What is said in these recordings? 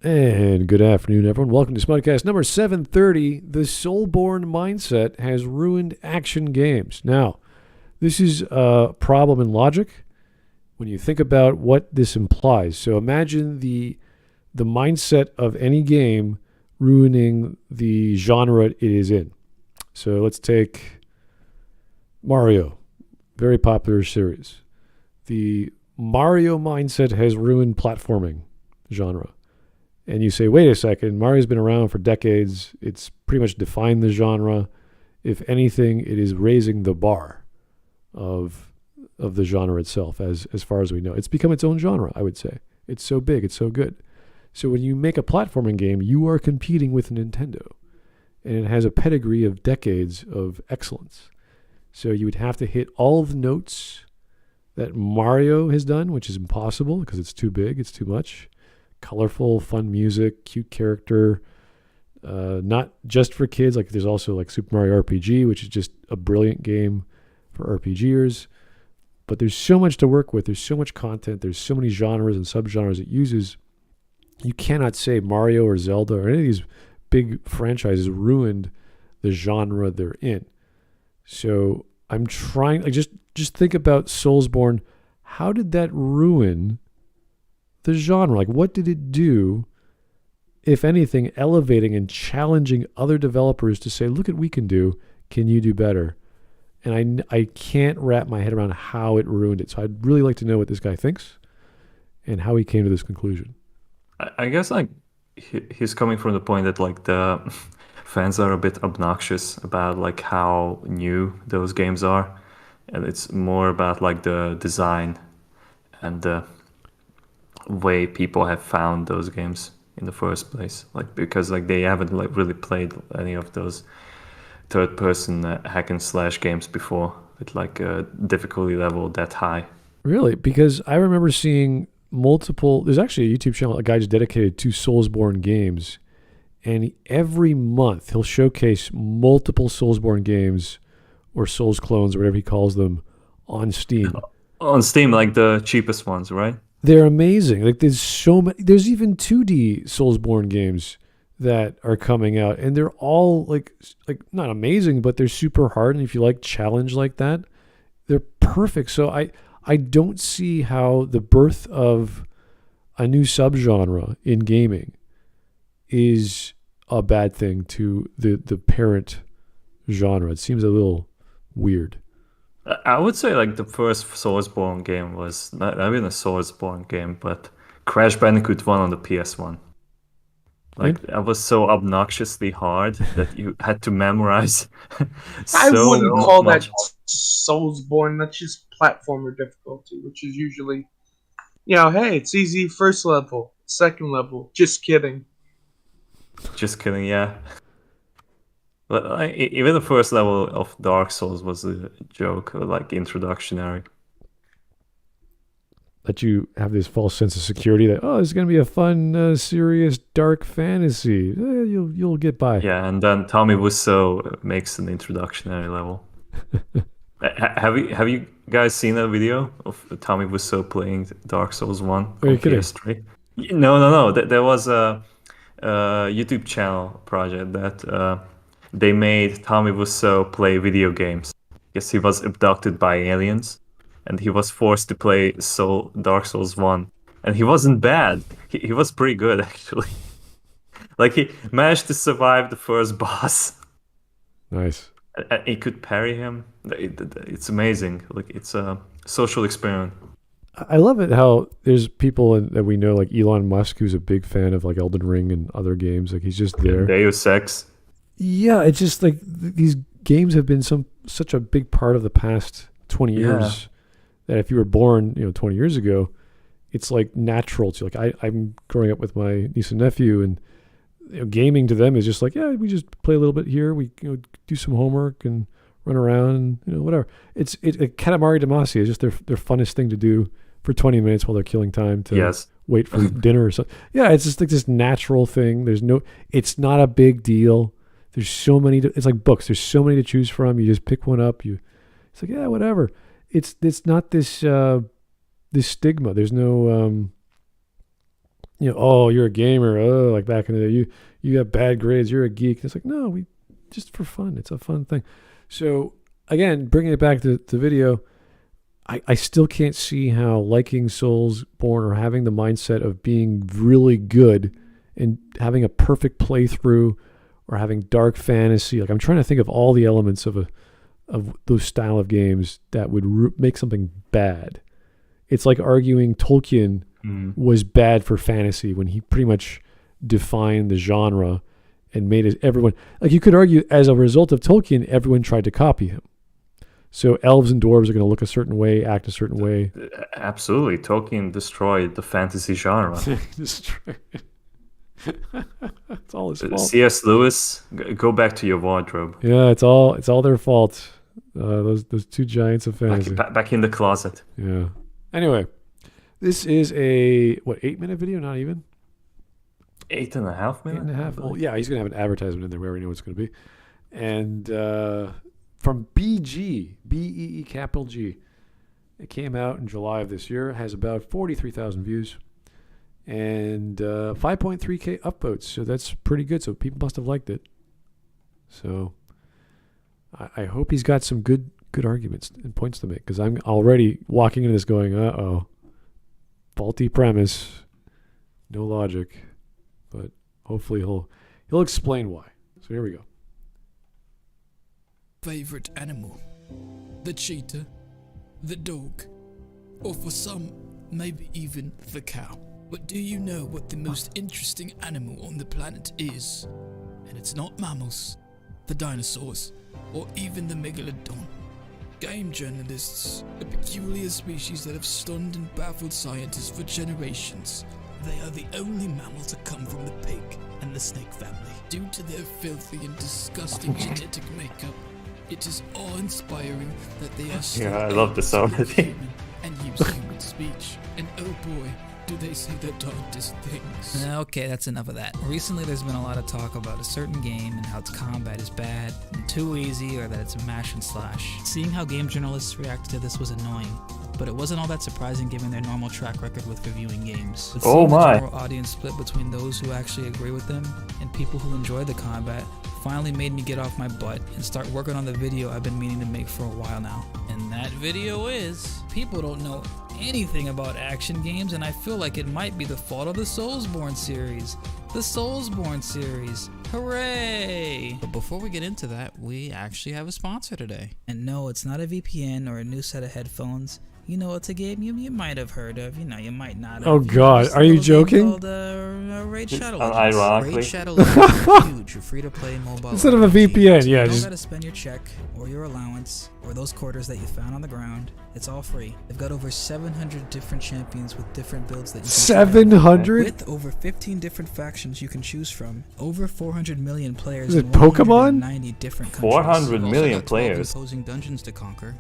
And good afternoon, everyone. Welcome to Smudcast number 730. The Soulsborne mindset has ruined action games. Now, this is a problem in logic when you think about what this implies. So imagine the mindset of any game ruining the genre it is in. So let's take Mario, very popular series. The Mario mindset has ruined platforming genre. And you say, wait a second, Mario's been around for decades. It's pretty much defined the genre. If anything, it is raising the bar of the genre itself, as far as we know. It's become its own genre, I would say. It's so big, it's so good. So when you make a platforming game, you are competing with Nintendo. And it has a pedigree of decades of excellence. So you would have to hit all the notes that Mario has done, which is impossible because it's too big, it's too much. Colorful, fun music, cute character, not just for kids. Like there's also like Super Mario RPG, which is just a brilliant game for RPGers. But there's so much to work with. There's so much content. There's so many genres and subgenres it uses. You cannot say Mario or Zelda or any of these big franchises ruined the genre they're in. So I'm trying, like just think about Soulsborne. How did that ruin the genre? Like, what did it do, if anything, elevating and challenging other developers to say, look at what we can do, can you do better? And I can't wrap my head around how it ruined it. So I'd really like to know what this guy thinks and how he came to this conclusion. I guess like he's coming from the point that like the fans are a bit obnoxious about like how new those games are, and it's more about like the design and the way people have found those games in the first place, like because like they haven't like really played any of those third person hack and slash games before with like a difficulty level that high. Really? Because I remember seeing there's actually a YouTube channel, a guy just dedicated to Soulsborne games, and every month he'll showcase multiple Soulsborne games or Souls clones or whatever he calls them on Steam. On Steam, like the cheapest ones, right? They're amazing. Like there's so many. There's even 2D Soulsborne games that are coming out, and they're all like not amazing, but they're super hard. And if you like challenge like that, they're perfect. So I don't see how the birth of a new subgenre in gaming is a bad thing to the parent genre. It seems a little weird. I would say like the first Soulsborne game was not even a Soulsborne game, but Crash Bandicoot 1 on the PS1. Right? Like that was so obnoxiously hard that you had to memorize I wouldn't call that much. Soulsborne. That's just platformer difficulty, which is usually, hey, it's easy first level, second level. Just kidding. Just kidding, yeah. But even the first level of Dark Souls was a joke, or like introductionary. That you have this false sense of security that this is going to be a fun, serious, dark fantasy. You'll get by. Yeah, and then Tommy Wiseau makes an introductionary level. Have you guys seen a video of Tommy Wiseau playing Dark Souls 1 on PS3? No. There was a YouTube channel project that they made Tommy Wiseau play video games. Yes, he was abducted by aliens, and he was forced to play Dark Souls 1. And he wasn't bad. He was pretty good, actually. Like, he managed to survive the first boss. Nice. And he could parry him. It's amazing. Like, it's a social experiment. I love it how there's people that we know, like Elon Musk, who's a big fan of like Elden Ring and other games. Like, he's just there. Deus Ex. Yeah, it's just like these games have been such a big part of the past 20 years that if you were born, 20 years ago, it's like natural to like I'm growing up with my niece and nephew, and gaming to them is just like, we just play a little bit here, we do some homework and run around and whatever. It's Katamari Damacy is just their funnest thing to do for 20 minutes while they're killing time to wait for dinner or something. Yeah, it's just like this natural thing. It's not a big deal. There's so many. It's like books. There's so many to choose from. You just pick one up. It's like, whatever. It's not this this stigma. There's no oh, you're a gamer. Oh, like back in the day, you got bad grades. You're a geek. And it's like, no, we just for fun. It's a fun thing. So again, bringing it back to video, I still can't see how liking Soulsborne or having the mindset of being really good and having a perfect playthrough or having dark fantasy. Like I'm trying to think of all the elements of those style of games that would make something bad. It's like arguing Tolkien was bad for fantasy when he pretty much defined the genre and made it everyone. Like you could argue as a result of Tolkien, everyone tried to copy him. So elves and dwarves are going to look a certain way, act a certain way. Absolutely. Tolkien destroyed the fantasy genre. Destroyed. It's all his fault. C.S. Lewis, go back to your wardrobe. Yeah, it's all their fault. Those two giants of fantasy. Back in the closet. Yeah. Anyway, this is a 8-minute video? Not even 8.5 minutes. 8.5. Well, yeah, he's gonna have an advertisement in there. We already know what it's gonna be. And from BeeG, BEE capital G. It came out in July of this year. It has about 43,000 views and 5.3K upvotes. So that's pretty good. So people must have liked it. So I hope he's got some good arguments and points to make, because I'm already walking into this going, uh-oh, faulty premise, no logic. But hopefully he'll explain why. So here we go. Favorite animal? The cheetah, the dog, or for some, maybe even the cow. But do you know what the most interesting animal on the planet is? And it's not mammals, the dinosaurs, or even the megalodon. Game journalists, a peculiar species that have stunned and baffled scientists for generations. They are the only mammal to come from the pig and the snake family. Due to their filthy and disgusting genetic makeup, it is awe-inspiring that they are still I love the sound of it. and use human speech. And oh boy, do they say the darndest things. Okay, that's enough of that. Recently there's been a lot of talk about a certain game and how its combat is bad and too easy, or that it's a mash and slash. Seeing how game journalists reacted to this was annoying, but it wasn't all that surprising given their normal track record with reviewing games. But seeing the general audience split between those who actually agree with them and people who enjoy the combat finally made me get off my butt and start working on the video I've been meaning to make for a while now. And that video is, people don't know anything about action games, and I feel like it might be the fault of the Soulsborne series. The Soulsborne series. Hooray! But before we get into that, we actually have a sponsor today. And no, it's not a VPN or a new set of headphones. You know, it's a game you might have heard of. You know, you might not have. Oh God, are you joking? Called, Raid Shadow Legends. Ironically. Raid Shadow Legends is huge. You're free to play mobile. Instead of a VPN, yeah. You don't gotta spend your check or your allowance or those quarters that you found on the ground. It's all free. They've got over 700 different champions with different builds that you can 700? With over 15 different factions you can choose from. Over 400 million players. Is it Pokemon? 90 different countries. 400 million players. Imposing dungeons to conquer.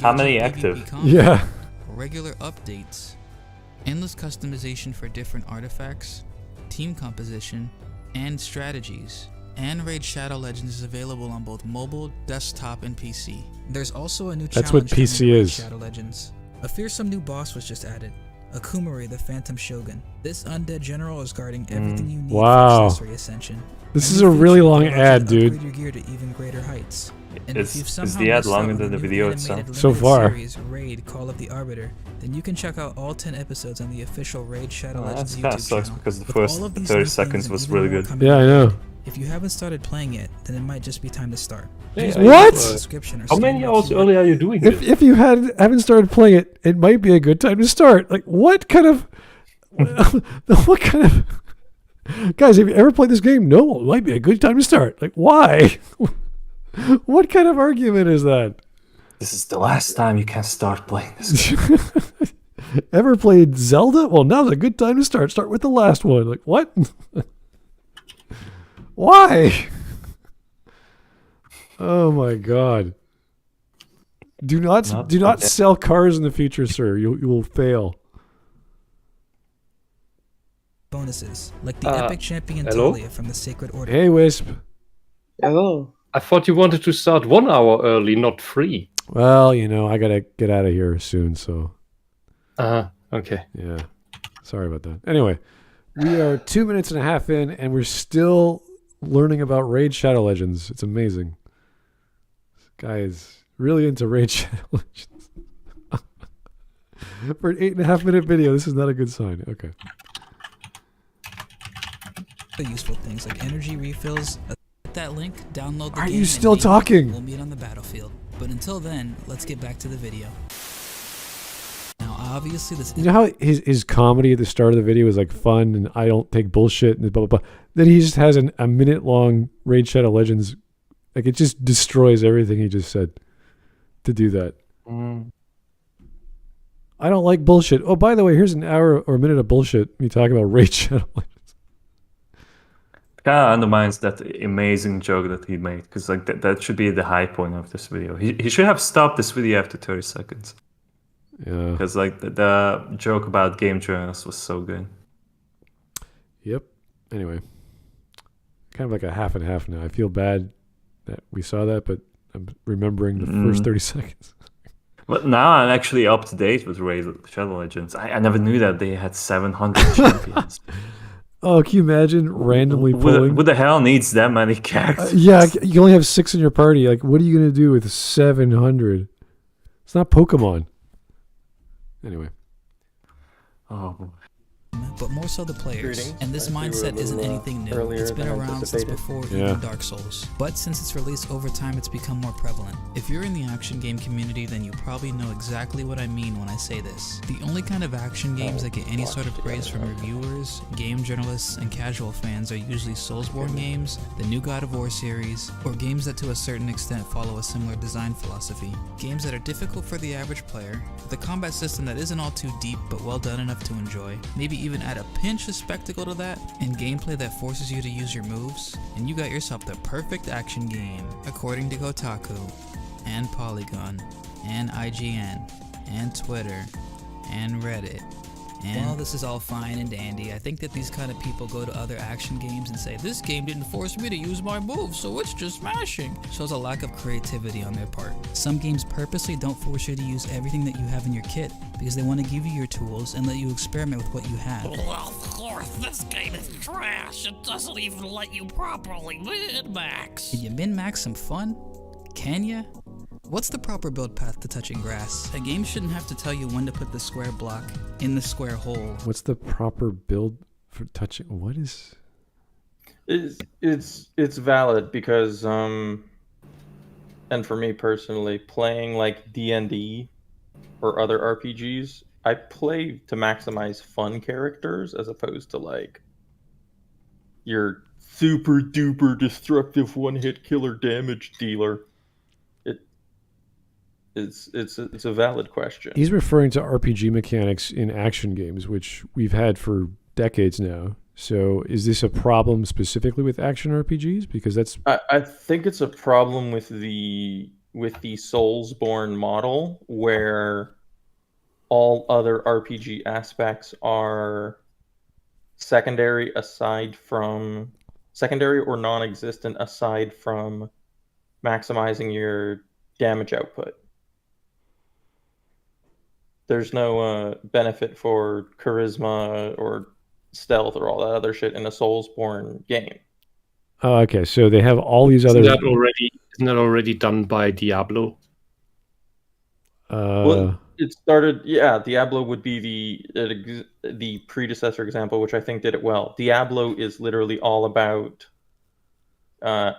How many active? Yeah. Regular updates, endless customization for different artifacts, team composition, and strategies. And Raid Shadow Legends is available on both mobile, desktop, and PC. There's also a new challenge. That's what PC is. Shadow Legends. A fearsome new boss was just added. Akumari, the Phantom Shogun. This undead general is guarding everything you need for accessory ascension. This is a really long ad, dude. Upgrade your gear to even greater heights. And Is the ad longer than the video itself? So far. Series, Raid Call of the Arbiter, then you can check out all 10 episodes on the official Raid Shadow Legends YouTube That sucks channel. because the first 30 seconds was really good. Yeah, I know. If you haven't started playing it, then it might just be time to start. What? How many hours early are you doing this? If you haven't started playing it, it might be a good time to start. Like, what kind of... what kind of... Guys, have you ever played this game? No, it might be a good time to start. Like, why? What kind of argument is that? This is the last time you can start playing this game. Ever played Zelda? Well, now's a good time to start. Start with the last one. Like, what? Why? Oh my God. Do not sell cars in the future, sir. You will fail. Bonuses, like the epic champion hello? Talia from the Sacred Order. Hey, Wisp. Hello. I thought you wanted to start 1 hour early, not 3. Well, I gotta get out of here soon, so. Okay. Yeah. Sorry about that. Anyway, We are 2 minutes and a half in, and we're still learning about Raid Shadow Legends. It's amazing. This guy is really into Raid Shadow Legends. For an 8.5 minute video, this is not a good sign. Okay. Useful things like energy refills. Hit that link, download the Are game, you still and talking? We'll meet on the battlefield. But until then, let's get back to the video. Now, obviously, this. You know how his comedy at the start of the video is like fun and I don't take bullshit and blah blah blah. Then he just has a minute long Raid Shadow Legends. Like it just destroys everything he just said to do that. I don't like bullshit. Oh, by the way, here's an hour or a minute of bullshit. Me talking about Raid Shadow Legends. Kind of undermines that amazing joke that he made, because like that should be the high point of this video. He should have stopped this video after 30 seconds. Yeah. Because like the joke about game journalists was so good. Yep. Anyway, kind of like a half and half now. I feel bad that we saw that, but I'm remembering the first 30 seconds. But now I'm actually up to date with Raid Shadow Legends. I never knew that they had 700 champions. Oh, can you imagine randomly pulling? Who the hell needs that many characters? Yeah, you only have 6 in your party. Like, what are you going to do with 700? It's not Pokemon. Anyway. Oh, boy. But more so the players. Greetings. And this mindset isn't anything new. earlier It's been than around since anticipated. before Yeah. even Dark Souls. But since its release over time, it's become more prevalent. If you're in the action game community, then you probably know exactly what I mean when I say this. The only kind of action games that get any sort of praise from reviewers, game journalists, and casual fans are usually Soulsborne games, the new God of War series, or games that to a certain extent follow a similar design philosophy. Games that are difficult for the average player, with a combat system that isn't all too deep but well done enough to enjoy, maybe even add a pinch of spectacle to that, and gameplay that forces you to use your moves, and you got yourself the perfect action game, according to Kotaku, and Polygon, and IGN, and Twitter, and Reddit. And while this is all fine and dandy, I think that these kind of people go to other action games and say, this game didn't force me to use my moves, so it's just smashing. Shows a lack of creativity on their part. Some games purposely don't force you to use everything that you have in your kit, because they want to give you your tools and let you experiment with what you have. Well, of course, this game is trash. It doesn't even let you properly min-max. Can you min-max some fun? Can ya? What's the proper build path to touching grass? A game shouldn't have to tell you when to put the square block in the square hole. What's the proper build for touching? What is? It's valid because and for me personally, playing like D&D or other RPGs, I play to maximize fun characters as opposed to like your super duper destructive one-hit killer damage dealer. It's a valid question. He's referring to RPG mechanics in action games, which we've had for decades now. So is this a problem specifically with action RPGs? Because that's... I think it's a problem with the Soulsborne model where all other RPG aspects are secondary or non-existent aside from maximizing your damage output. There's no benefit for charisma or stealth or all that other shit in a Soulsborne game. Oh, okay. So they have all these other... Isn't that already done by Diablo? Well, it started... Yeah, Diablo would be the predecessor example, which I think did it well. Diablo is literally all about...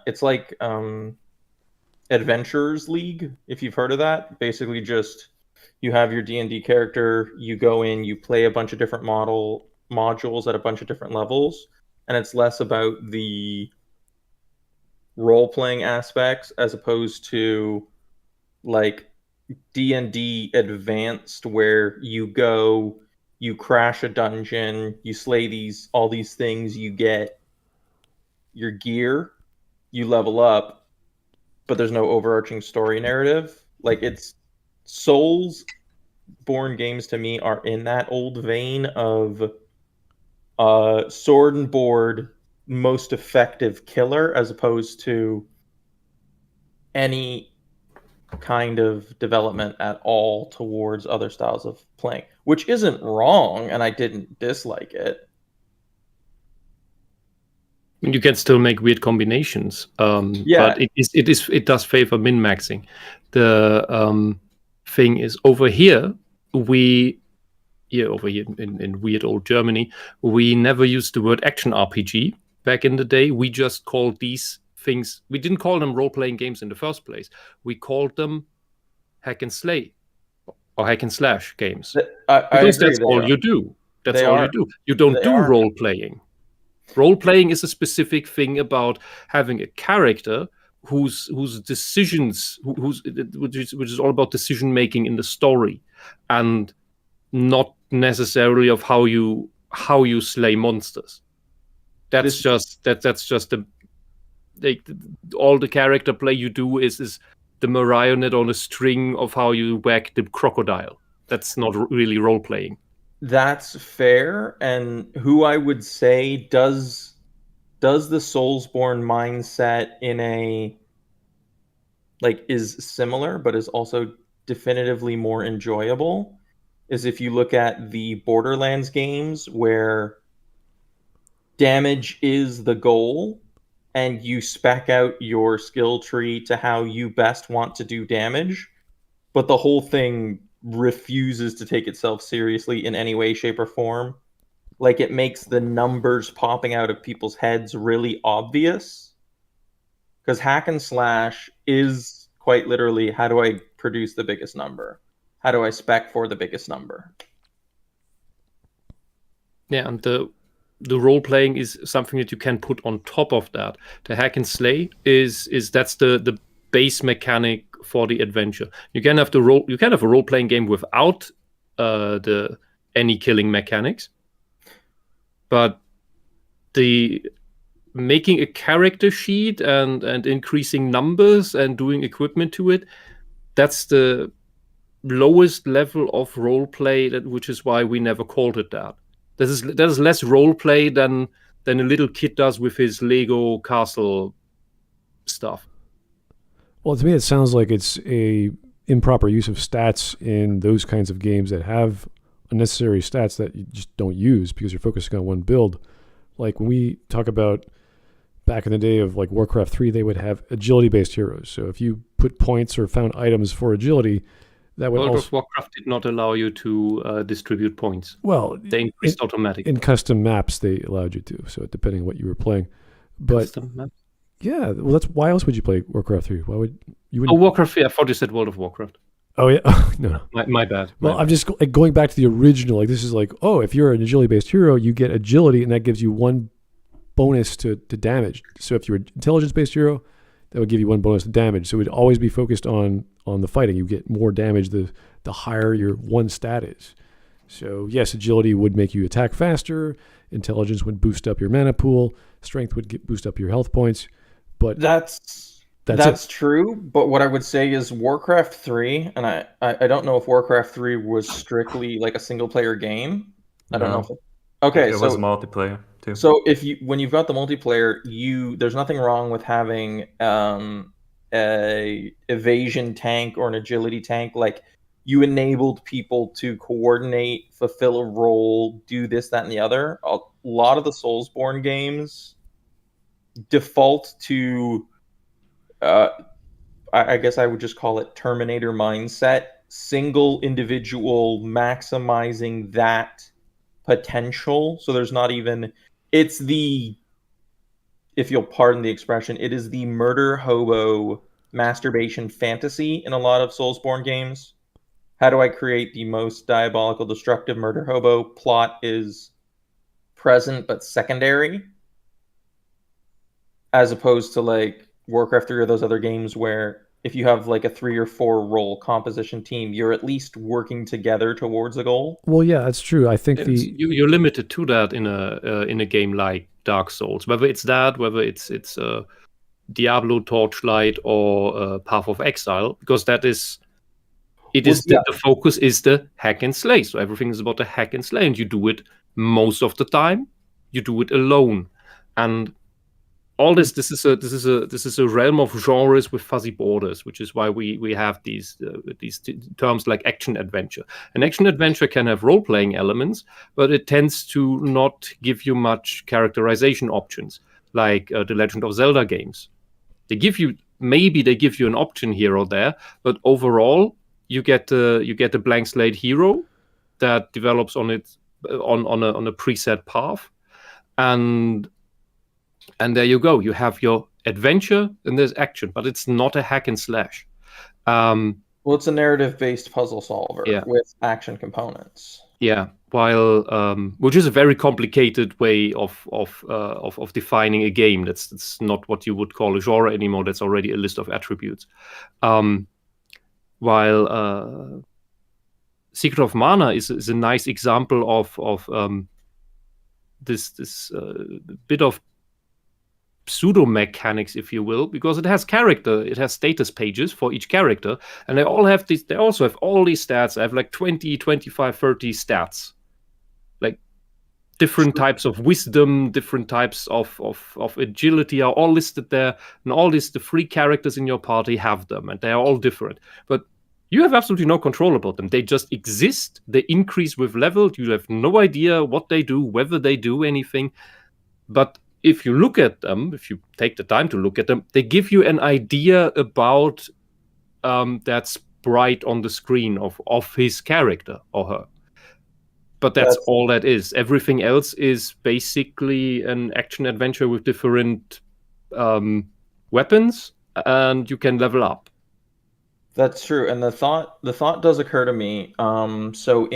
it's like Adventurers League, if you've heard of that. Basically just... You have your D&D character, you go in, you play a bunch of different modules at a bunch of different levels, and it's less about the role-playing aspects as opposed to like D&D Advanced, where you go, you crash a dungeon, you slay all these things, you get your gear, you level up, but there's no overarching story narrative. Like it's Soulsborne games to me are in that old vein of sword and board most effective killer as opposed to any kind of development at all towards other styles of playing, which isn't wrong, and I didn't dislike it. You can still make weird combinations, Yeah. but it does favor min-maxing. The thing is, over here in weird old Germany, we never used the word action RPG back in the day. We just called these things. We didn't call them role-playing games in the first place. We called them hack and slay or hack and slash games. I because agree, that's all you do. That's They all are. you do. You don't They do are. role-playing. Role-playing is a specific thing about having a character whose decisions, which is all about decision making in the story, and not necessarily of how you slay monsters. That's just all the character play you do is the marionette on a string of how you whack the crocodile. That's not really role-playing. That's fair, and who I would say does the Soulsborne mindset is similar, but is also definitively more enjoyable, is if you look at the Borderlands games where damage is the goal, and you spec out your skill tree to how you best want to do damage, but the whole thing refuses to take itself seriously in any way, shape, or form. Like, it makes the numbers popping out of people's heads really obvious. Because hack and slash is quite literally, how do I produce the biggest number? How do I spec for the biggest number? Yeah, and the role-playing is something that you can put on top of that. The hack and slay is that's the base mechanic for the adventure. You can have a role-playing game without any killing mechanics, but the making a character sheet and increasing numbers and doing equipment to it, that's the lowest level of role-play, which is why we never called it that. That is less role-play than a little kid does with his Lego castle stuff. Well, to me, it sounds like it's a improper use of stats in those kinds of games that have unnecessary stats that you just don't use because you're focusing on one build. Like when we talk about back in the day of like Warcraft 3, they would have agility-based heroes. So if you put points or found items for agility, that would World also... of Warcraft did not allow you to distribute points. Well, they increased automatically. In custom maps, they allowed you to. So depending on what you were playing. But custom maps? Yeah, well, that's why else would you play Warcraft 3? Why would you? Warcraft 3. I thought you said World of Warcraft. Oh yeah, no. My bad. Well, I'm just going back to the original. Like this is like, if you're an agility-based hero, you get agility, and that gives you one bonus to damage. So if you're an intelligence-based hero, that would give you one bonus to damage. So it would always be focused on the fighting. You get more damage the higher your one stat is. So yes, agility would make you attack faster. Intelligence would boost up your mana pool. Strength would boost up your health points. But that's true. But what I would say is Warcraft 3, and I don't know if Warcraft 3 was strictly like a single player game. I don't know. It was multiplayer too. So when you've got the multiplayer, there's nothing wrong with having a evasion tank or an agility tank. Like you enabled people to coordinate, fulfill a role, do this, that, and the other. A lot of the Soulsborne games default to I guess I would just call it Terminator mindset, single individual maximizing that potential. So there's not even, it's the, if you'll pardon the expression, it is the murder hobo masturbation fantasy in a lot of Soulsborne games. How do I create the most diabolical, destructive murder hobo? Plot is present but secondary. As opposed to like Warcraft 3 or those other games where if you have like a 3 or 4 role composition team, you're at least working together towards a goal. Well, yeah, that's true. I think you're limited to that in a game like Dark Souls. Whether it's Diablo, Torchlight, or Path of Exile, because the focus is the hack and slay. So everything is about the hack and slay, and you do it most of the time. You do it alone, and all this is a realm of genres with fuzzy borders, which is why we have these terms like action adventure. An action adventure can have role-playing elements, but it tends to not give you much characterization options. like the Legend of Zelda games. They give you an option here or there, but overall you get a blank slate hero that develops on a preset path, and there you go. You have your adventure and there's action, but it's not a hack and slash. Well, it's a narrative-based puzzle solver with action components. Yeah, while which is a very complicated way of defining a game. That's not what you would call a genre anymore. That's already a list of attributes. While Secret of Mana is a nice example of this bit of pseudo mechanics, if you will, because it has status pages for each character, and they also have all these stats. I have like 20, 25, 30 stats, like different types of wisdom, different types of agility are all listed there, and all the free characters in your party have them, and they are all different, but you have absolutely no control about them. They just exist. They increase with level. You have no idea what they do, whether they do anything, but if you look at them, if you take the time to look at them, they give you an idea about that sprite on the screen of his character or her. But that's all that is. Everything else is basically an action adventure with different weapons, and you can level up. That's true, and the thought does occur to me. So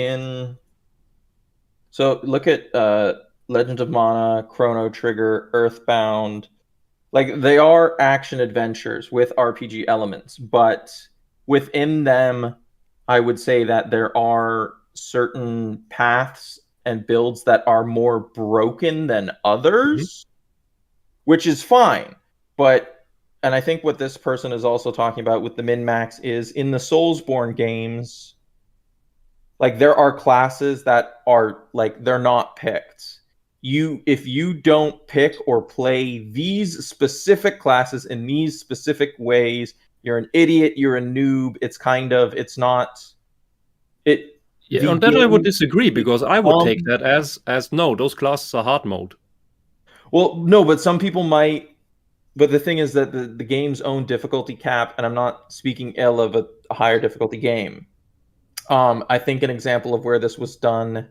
look at Legend of Mana, Chrono Trigger, Earthbound. Like, they are action adventures with RPG elements, but within them, I would say that there are certain paths and builds that are more broken than others, which is fine. And I think what this person is also talking about with the min-max is in the Soulsborne games, like, there are classes that are, like, they're not picked. If you don't pick or play these specific classes in these specific ways, you're an idiot, you're a noob. It's not. Yeah, on that I would disagree, because I would take that as no, those classes are hard mode. Well, no, but some people might. But the thing is that the game's own difficulty cap, and I'm not speaking ill of a higher difficulty game. I think an example of where this was done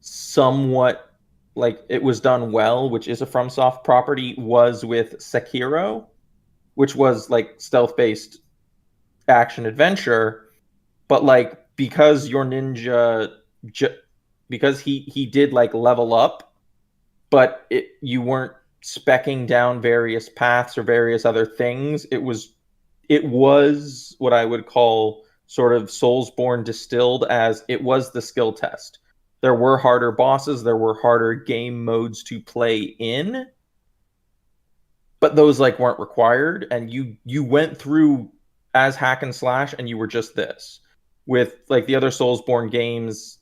somewhat, like, it was done well, which is a FromSoft property, was with Sekiro, which was like stealth-based action adventure, but like, because your ninja, because he did like level up, but you weren't speccing down various paths or various other things. It was what I would call sort of Soulsborne distilled, as it was the skill test. There were harder bosses, there were harder game modes to play in, but those like weren't required, and you went through as hack and slash, and you were just this. With like the other Soulsborne games,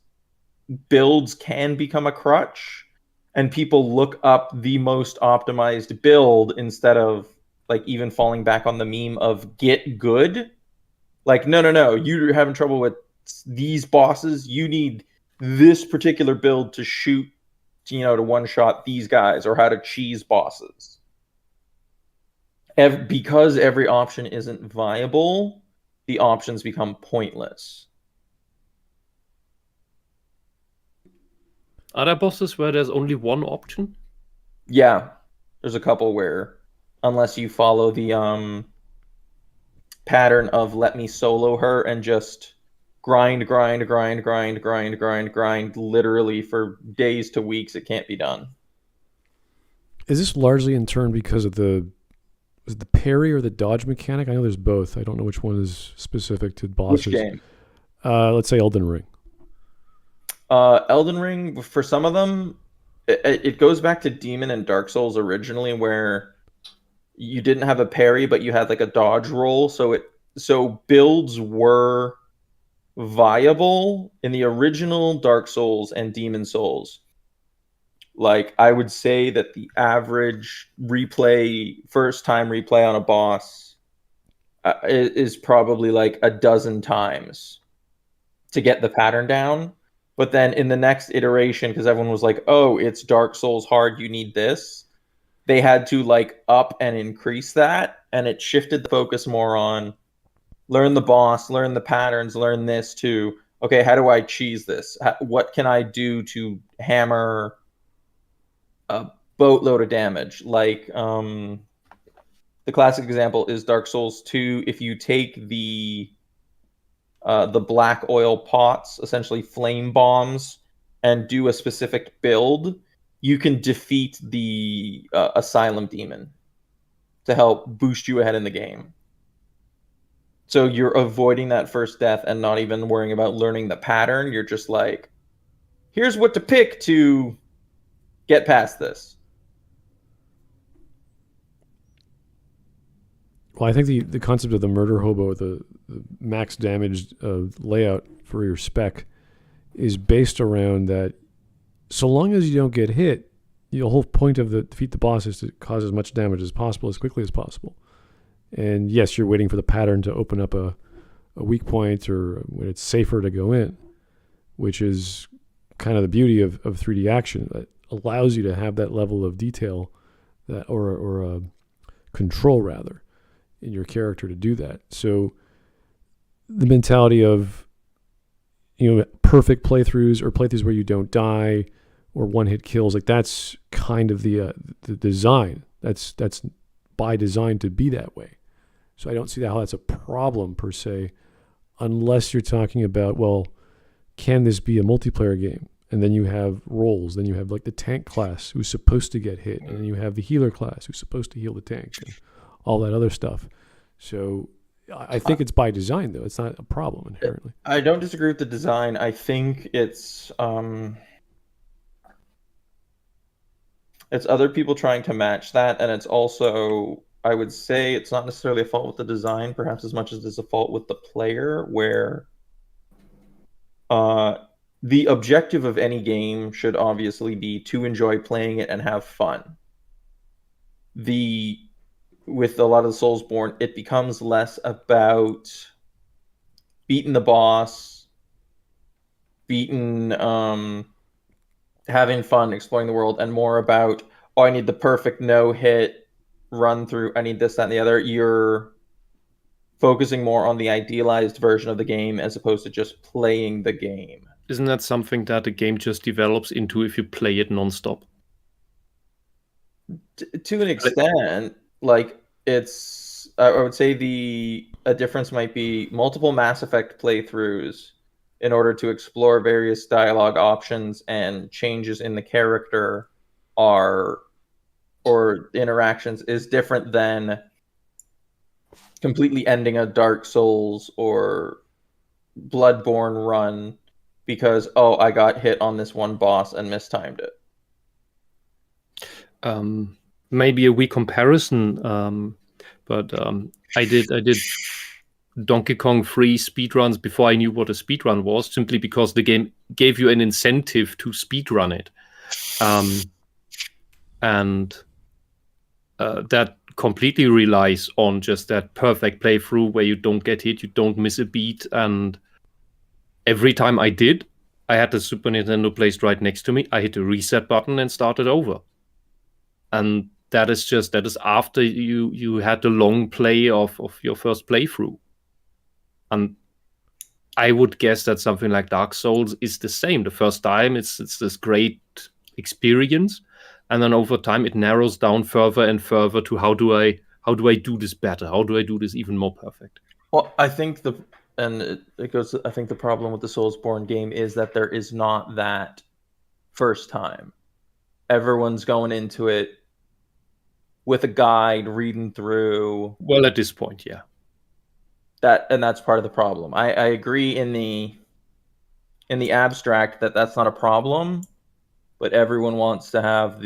builds can become a crutch, and people look up the most optimized build instead of like even falling back on the meme of get good. Like, no, you're having trouble with these bosses, you need this particular build to shoot, to one-shot these guys, or how to cheese bosses. Because every option isn't viable, the options become pointless. Are there bosses where there's only one option? Yeah, there's a couple where, unless you follow the pattern of let me solo her and just grind literally for days to weeks, it can't be done. Is this largely in turn because of the parry or the dodge mechanic? I know there's both. I don't know which one is specific to bosses. Which game? Let's say Elden Ring. Elden Ring, for some of them, it goes back to Demon and Dark Souls originally, where you didn't have a parry, but you had like a dodge roll. So builds were viable in the original Dark Souls and Demon Souls. Like, I would say that the average first time replay on a boss is probably like a dozen times to get the pattern down. But then in the next iteration, because everyone was like, oh, it's Dark Souls hard, you need this, they had to like up and increase that, and it shifted the focus more on learn the boss, learn the patterns, learn this to, okay, how do I cheese this? What can I do to hammer a boatload of damage? Like the classic example is Dark Souls 2. If you take the black oil pots, essentially flame bombs, and do a specific build, you can defeat the Asylum Demon to help boost you ahead in the game. So you're avoiding that first death and not even worrying about learning the pattern. You're just like, here's what to pick to get past this. Well, I think the concept of the murder hobo, the max damage layout for your spec, is based around that. So long as you don't get hit, the whole point of the defeat the boss is to cause as much damage as possible, as quickly as possible. And yes, you're waiting for the pattern to open up a weak point or when it's safer to go in, which is kind of the beauty of 3D action. That allows you to have that level of detail that or control rather in your character to do that. So the mentality of perfect playthroughs or playthroughs where you don't die or one-hit kills, like that's kind of the design. That's by design to be that way. So I don't see how that's a problem per se, unless you're talking about, well, can this be a multiplayer game? And then you have roles. Then you have like the tank class who's supposed to get hit, and then you have the healer class who's supposed to heal the tank, and all that other stuff. So I think it's by design, though. It's not a problem inherently. I don't disagree with the design. I think it's other people trying to match that, and it's also, I would say, it's not necessarily a fault with the design, perhaps as much as it's a fault with the player, where the objective of any game should obviously be to enjoy playing it and have fun. With a lot of the Soulsborne, it becomes less about beating the boss, having fun, exploring the world, and more about, oh, I need the perfect no-hit run through, I need this, that, and the other. You're focusing more on the idealized version of the game as opposed to just playing the game. Isn't that something that a game just develops into if you play it nonstop? To an extent, like I would say a difference might be multiple Mass Effect playthroughs in order to explore various dialogue options and changes in the character or interactions is different than completely ending a Dark Souls or Bloodborne run because, I got hit on this one boss and mistimed it. Maybe a weak comparison, but I did Donkey Kong 3 speedruns before I knew what a speedrun was, simply because the game gave you an incentive to speedrun it. And that completely relies on just that perfect playthrough where you don't get hit, you don't miss a beat. And every time I did, I had the Super Nintendo placed right next to me. I hit the reset button and started over. And that is after you had the long play of your first playthrough. And I would guess that something like Dark Souls is the same. The first time it's this great experience, and then over time it narrows down further and further to how do I do this better? How do I do this even more perfect? Well, I think I think the problem with the Soulsborne game is that there is not that first time. Everyone's going into it with a guide, reading through. Well, at this point, yeah. That's part of the problem. I agree in the abstract that's not a problem, but everyone wants to have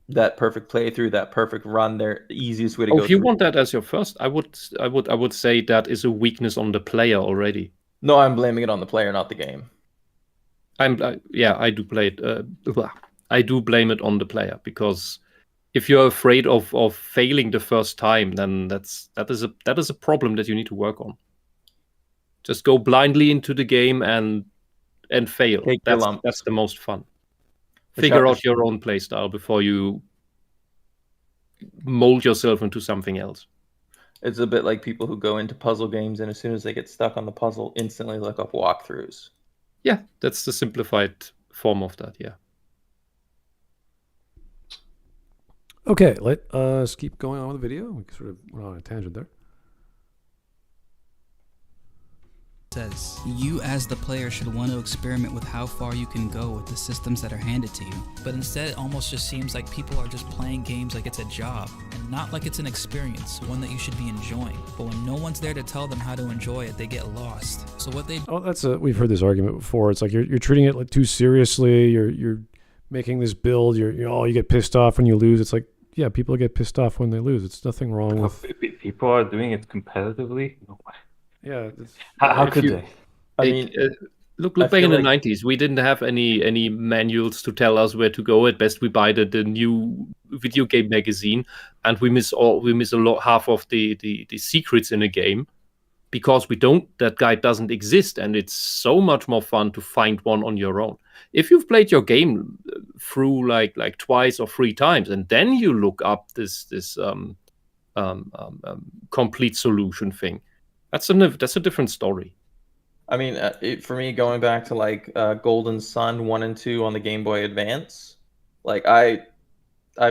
that perfect playthrough, that perfect run, the easiest way to go. If you want that as your first, I would say that is a weakness on the player already. No, I'm blaming it on the player, not the game. I do play it. I do blame it on the player, because if you're afraid of failing the first time, then that is a problem that you need to work on. Just go blindly into the game and fail. Take your lumps. That's the most fun. figure out your own playstyle before you mold yourself into something else. It's a bit like people who go into puzzle games and as soon as they get stuck on the puzzle, instantly look up walkthroughs. Yeah, that's the simplified form of that, yeah. Okay, let us keep going on with the video. We sort of went on a tangent there. Says you as the player should want to experiment with how far you can go with the systems that are handed to you. But instead, it almost just seems like people are just playing games like it's a job, and not like it's an experience, one that you should be enjoying. But when no one's there to tell them how to enjoy it, they get lost. So what they we've heard this argument before. It's like you're treating it like too seriously. You're making this build. You get pissed off when you lose. It's like, yeah, people get pissed off when they lose. It's nothing wrong with. People are doing it competitively. No way. Yeah. How could they? I mean, look back in the 90s. We didn't have any manuals to tell us where to go. At best, we buy the new video game magazine, and we miss half of the secrets in a game because that guide doesn't exist, and it's so much more fun to find one on your own. If you've played your game through like twice or 3 times, and then you look up this complete solution thing. That's a different story. I mean, for me, going back to like Golden Sun 1 and 2 on the Game Boy Advance, like I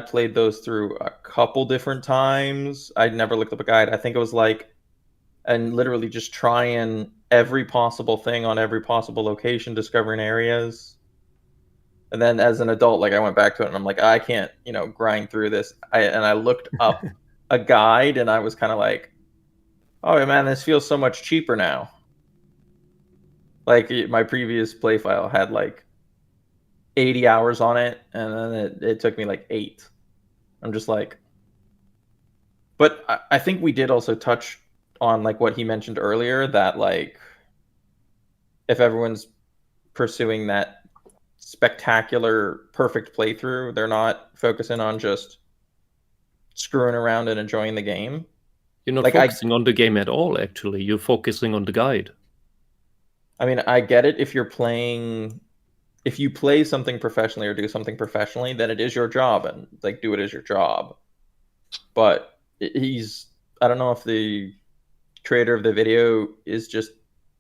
played those through a couple different times. I never looked up a guide. I think it was and literally just trying every possible thing on every possible location, discovering areas. And then as an adult, like I went back to it and I'm like, I can't, grind through this. I looked up a guide and I was kind of like, oh man, this feels so much cheaper now. Like my previous play file had like 80 hours on it, and then it took me like 8. I'm just like, but I think we did also touch on like what he mentioned earlier, that like if everyone's pursuing that spectacular, perfect playthrough, they're not focusing on just screwing around and enjoying the game. You're not focusing on the game at all, actually. You're focusing on the guide. I mean, I get it. If you play something professionally or do something professionally, then it is your job, and like do it as your job. But I don't know if the creator of the video is just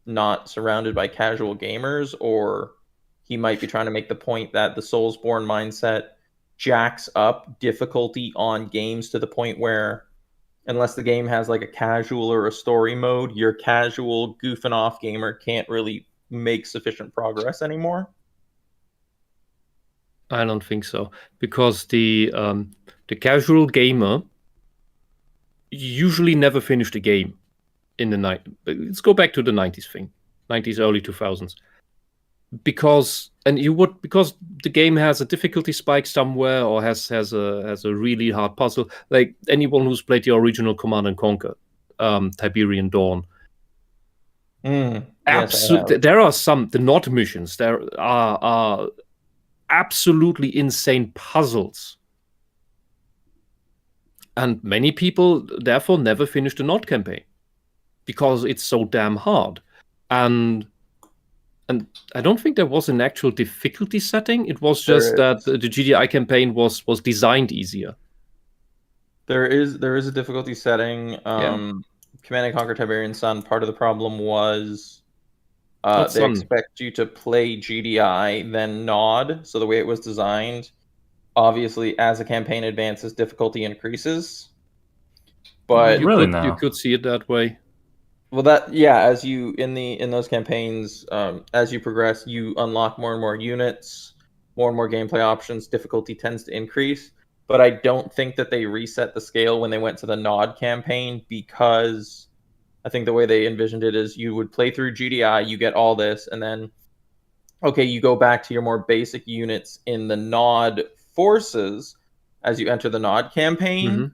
not surrounded by casual gamers, or he might be trying to make the point that the Soulsborne mindset jacks up difficulty on games to the point where unless the game has like a casual or a story mode, your casual goofing off gamer can't really make sufficient progress anymore. I don't think so, because the casual gamer usually never finished a game in the night. Let's go back to the 90s thing, 90s, early 2000s. Because the game has a difficulty spike somewhere, or has a really hard puzzle. Like anyone who's played the original Command & Conquer, Tiberian Dawn. Absolutely, there are the Nod missions. There are absolutely insane puzzles, and many people therefore never finish the Nod campaign because it's so damn hard. And I don't think there was an actual difficulty setting. It was just that the GDI campaign was designed easier. There is a difficulty setting. Command & Conquer Tiberian Sun, part of the problem was they expect you to play GDI, then Nod. So the way it was designed, obviously, as the campaign advances, difficulty increases. But you could see it that way. Well, as you in those campaigns, as you progress, you unlock more and more units, more and more gameplay options. Difficulty tends to increase, but I don't think that they reset the scale when they went to the Nod campaign, because I think the way they envisioned it is you would play through GDI, you get all this, and then you go back to your more basic units in the Nod forces as you enter the Nod campaign. Mm-hmm.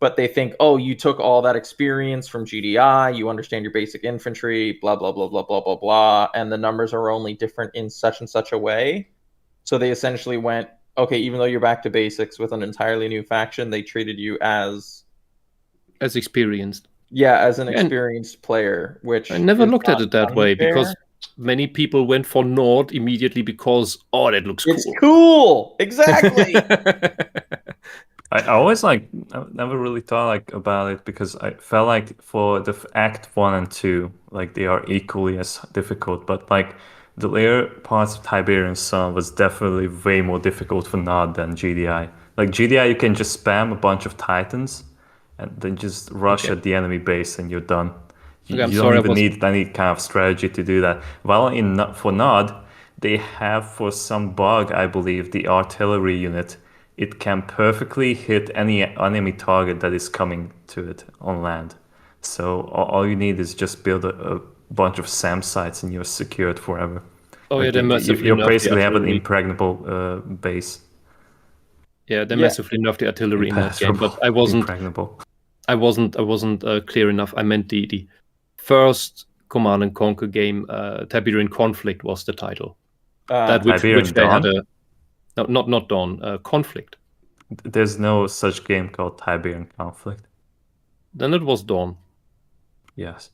But they think, oh, you took all that experience from GDI, you understand your basic infantry, blah, blah, blah, blah, blah, blah, blah, and the numbers are only different in such and such a way. So they essentially went, okay, even though you're back to basics with an entirely new faction, they treated you as experienced. Yeah, as an experienced player, which I never looked at it that way, because many people went for Nord immediately because, that looks cool. It's cool! Exactly! I always I never really thought about it because I felt like for the Act 1 and 2, they are equally as difficult, but the later parts of Tiberian Sun was definitely way more difficult for Nod than GDI. GDI, you can just spam a bunch of Titans and then just rush at the enemy base and you're done. You don't even need any kind of strategy to do that. While for Nod, they have, for some bug, I believe, the artillery unit. It can perfectly hit any enemy target that is coming to it on land. So all you need is just build a bunch of SAM sites and you're secured forever. Oh yeah, they massively you basically have an impregnable base. Yeah, they massively nerfed the artillery in that game, but I wasn't impregnable. I wasn't clear enough. I meant the first Command and Conquer game, Tiberian Conflict was the title. Which they had not Dawn, Conflict. There's no such game called Tiberian Conflict. Then it was Dawn. Yes.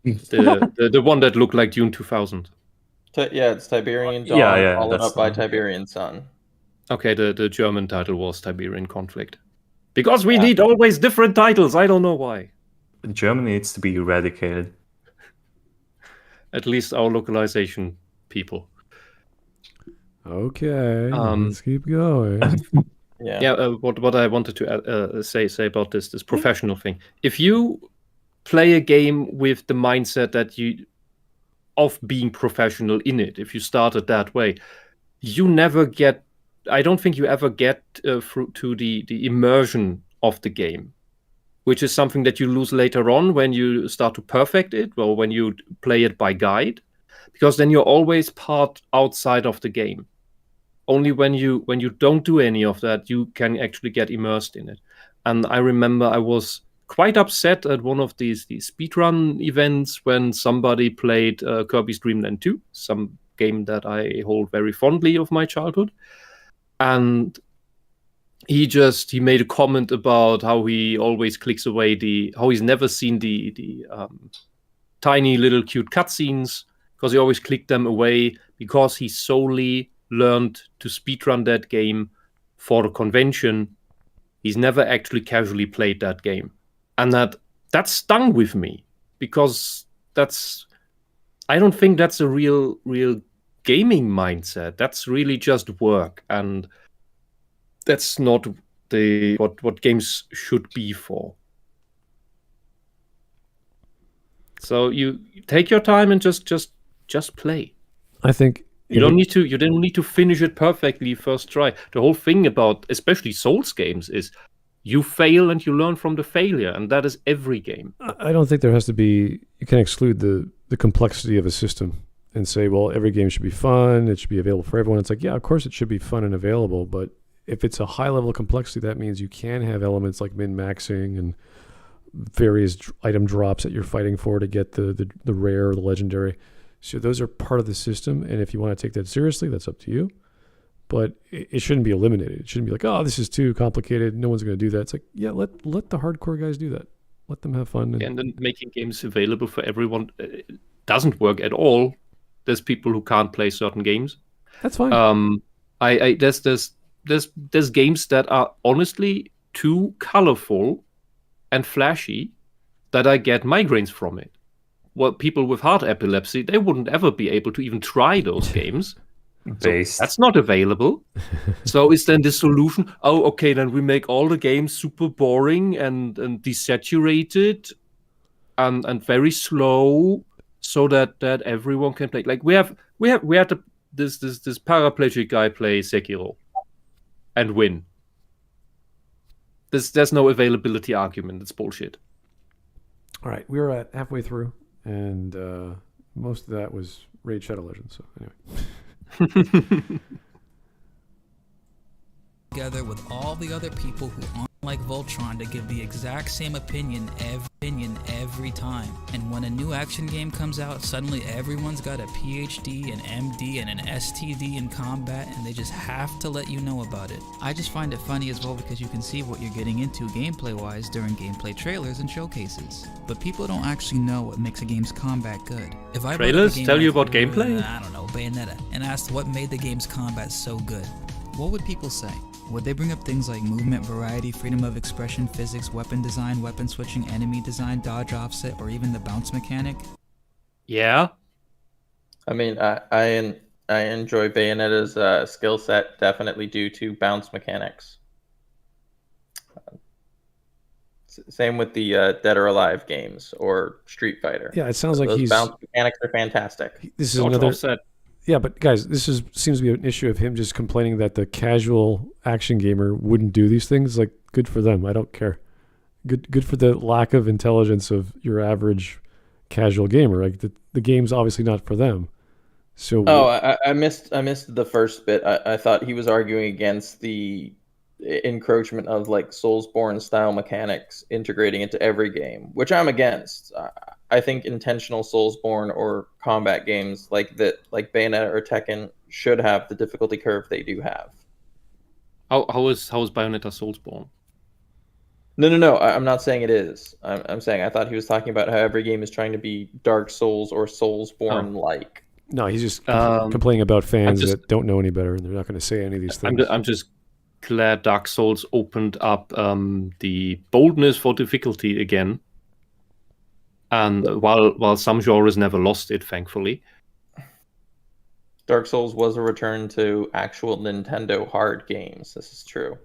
The one that looked like Dune 2000. It's Tiberian Dawn, followed up by the Tiberian Sun. Okay, the German title was Tiberian Conflict. Because we need always different titles. I don't know why. Germany needs to be eradicated. At least our localization people. Okay, let's keep going. What I wanted to say about this professional thing. If you play a game with the mindset of being professional in it, if you started that way, you never get. I don't think you ever get through to the immersion of the game, which is something that you lose later on when you start to perfect it, or when you play it by guide, because then you're always part outside of the game. Only when you don't do any of that, you can actually get immersed in it. And I remember I was quite upset at one of these speedrun events when somebody played Kirby's Dream Land 2, some game that I hold very fondly of my childhood. And he made a comment about how he always clicks away how he's never seen the tiny little cute cutscenes, because he always clicked them away because he solely learned to speedrun that game for the convention. He's never actually casually played that game. And that stung with me, because I don't think that's a real gaming mindset. That's really just work, and that's not what games should be for. So you take your time and just play. I think you don't need to finish it perfectly first try. The whole thing about especially Souls games is you fail and you learn from the failure, and that is every game. I don't think there has to be. You can exclude the complexity of a system and say, well, every game should be fun. It should be available for everyone. It's like, yeah, of course it should be fun and available, but if it's a high level of complexity, that means you can have elements like min-maxing and various item drops that you're fighting for to get the rare or the legendary. So those are part of the system, and if you want to take that seriously, that's up to you. But it shouldn't be eliminated. It shouldn't be like, oh, this is too complicated. No one's going to do that. It's like, yeah, let the hardcore guys do that. Let them have fun. And then making games available for everyone doesn't work at all. There's people who can't play certain games. That's fine. There's games that are honestly too colorful and flashy that I get migraines from it. Well, people with heart epilepsy, they wouldn't ever be able to even try those games. So that's not available. So is then the solution, oh, okay, then we make all the games super boring and desaturated and very slow so that everyone can play. Like we had this paraplegic guy play Sekiro and win. There's no availability argument. It's bullshit. All right, we were at halfway through, and most of that was Raid Shadow Legends. So anyway. Together with all the other people who aren't like Voltron to give the exact same opinion every opinion every time. And when a new action game comes out, suddenly everyone's got a PhD, an MD, and an STD in combat, and they just have to let you know about it. I just find it funny as well because you can see what you're getting into gameplay-wise during gameplay trailers and showcases. But people don't actually know what makes a game's combat good. If I Trailers tell you about gameplay? I don't know, Bayonetta, and asked what made the game's combat so good, What would people say? Would they bring up things like movement variety, freedom of expression, physics, weapon design, weapon switching, enemy design, dodge offset, or even the bounce mechanic? Yeah. I mean, I enjoy Bayonetta's skill set definitely due to bounce mechanics. Same with the Dead or Alive games or Street Fighter. Yeah, it sounds like those bounce mechanics are fantastic. This is another set. Yeah, but guys, seems to be an issue of him just complaining that the casual action gamer wouldn't do these things. Like, good for them. I don't care. Good for the lack of intelligence of your average casual gamer. Like the game's obviously not for them. So I missed the first bit. I thought he was arguing against the encroachment of like Soulsborne style mechanics integrating into every game, which I'm against. I think intentional Soulsborne or combat games like Bayonetta or Tekken should have the difficulty curve they do have. How is Bayonetta Soulsborne? No. I'm not saying it is. I'm saying I thought he was talking about how every game is trying to be Dark Souls or Soulsborne like. No, he's just complaining about fans that don't know any better, and they're not going to say any of these things. I'm just glad Dark Souls opened up the boldness for difficulty again. And while some genres never lost it, thankfully. Dark Souls was a return to actual Nintendo hard games. This is true.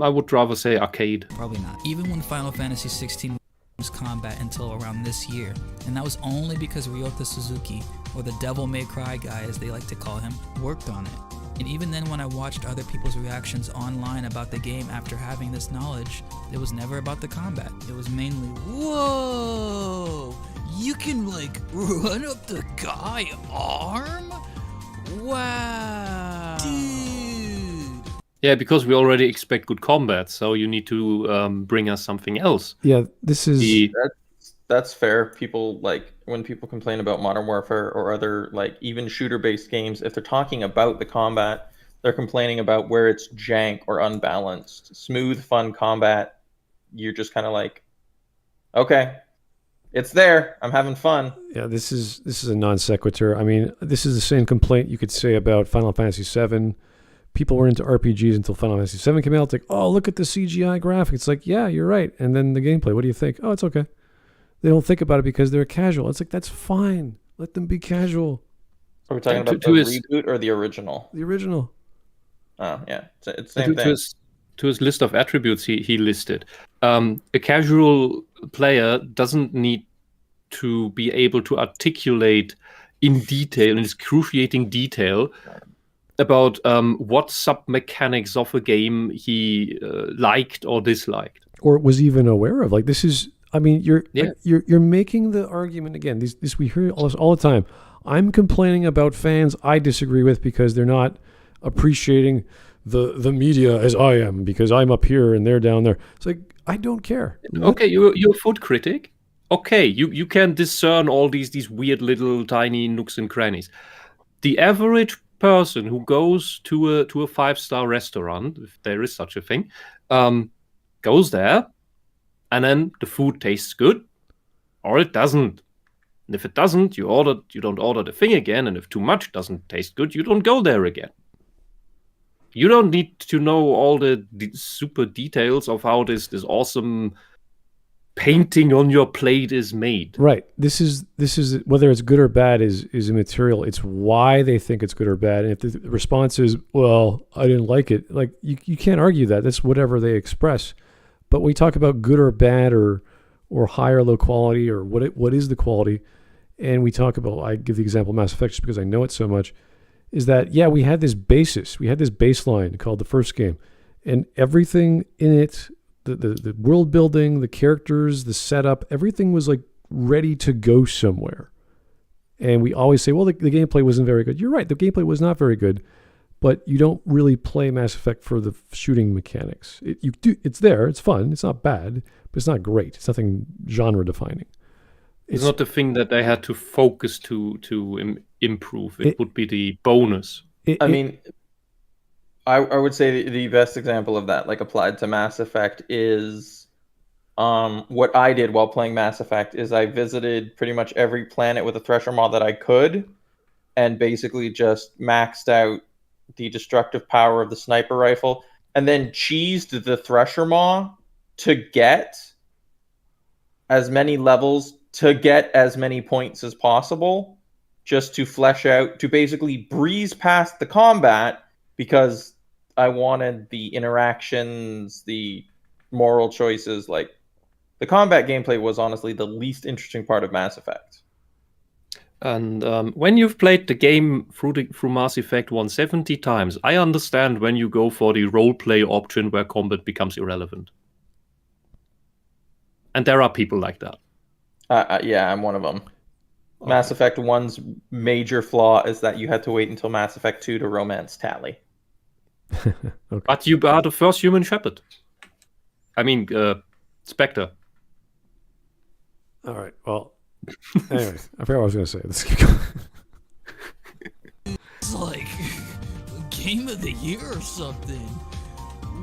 I would rather say arcade. Probably not. Even when Final Fantasy 16 was combat until around this year, and that was only because Ryota Suzuki, or the Devil May Cry guy as they like to call him, worked on it. And even then, when I watched other people's reactions online about the game after having this knowledge, it was never about the combat. It was mainly, whoa, you can like run up the guy arm? Wow. Dude. Yeah, because we already expect good combat, so you need to bring us something else. Yeah, this is... That's fair. People when people complain about Modern Warfare or other even shooter-based games, if they're talking about the combat, they're complaining about where it's jank or unbalanced. Smooth, fun combat, you're just kind of like, okay, it's there. I'm having fun. Yeah, this is a non sequitur. I mean, this is the same complaint you could say about Final Fantasy VII. People were into RPGs until Final Fantasy VII came out. It's like, oh, look at the CGI graphics. It's like, yeah, you're right. And then the gameplay, what do you think? Oh, it's okay. They don't think about it because they're casual. It's like, that's fine. Let them be casual. Are we talking about the reboot or the original? The original. Oh, yeah. It's the same thing. To his list of attributes he listed, a casual player doesn't need to be able to articulate in detail, in excruciating detail, about what sub-mechanics of a game he liked or disliked. Or was even aware of. Like, this is... I mean, you're making the argument again. This we hear all the time. I'm complaining about fans I disagree with because they're not appreciating the media as I am because I'm up here and they're down there. It's like, I don't care. Okay, you're a food critic. Okay, you can discern all these weird little tiny nooks and crannies. The average person who goes to a 5-star restaurant, if there is such a thing, goes there. And then the food tastes good, or it doesn't. And if it doesn't, you don't order the thing again. And if too much doesn't taste good, you don't go there again. You don't need to know all the super details of how this awesome painting on your plate is made. Right. This is whether it's good or bad is immaterial. It's why they think it's good or bad. And if the response is, well, I didn't like it, like you can't argue that. That's whatever they express. But when we talk about good or bad or high or low quality or what is the quality, and we talk about, I give the example of Mass Effect just because I know it so much, is that, yeah, we had this basis. We had this baseline called the first game. And everything in it, the world building, the characters, the setup, everything was like ready to go somewhere. And we always say, well, the gameplay wasn't very good. You're right. The gameplay was not very good. but you don't really play Mass Effect for the shooting mechanics. It's there, it's fun, it's not bad, but it's not great. It's nothing genre defining. It's not the thing that they had to focus to improve. It would be the bonus. I mean, I would say the best example of that, like applied to Mass Effect, is what I did while playing Mass Effect is I visited pretty much every planet with a Thresher mod that I could, and basically just maxed out the destructive power of the sniper rifle, and then cheesed the Thresher maw to get as many levels, to get as many points as possible, just to flesh out, to basically breeze past the combat, because I wanted the interactions, the moral choices. Like, the combat gameplay was honestly the least interesting part of Mass Effect. And when you've played the game through Mass Effect 170 times, I understand when you go for the roleplay option where combat becomes irrelevant. And there are people like that. Yeah, I'm one of them. Mass Effect 1's major flaw is that you had to wait until Mass Effect 2 to romance Tali. Okay. But you are the first human shepherd. I mean, Spectre. All right, well, anyway, I forgot what I was going to say. Let's keep going. It's like Game of the Year or something.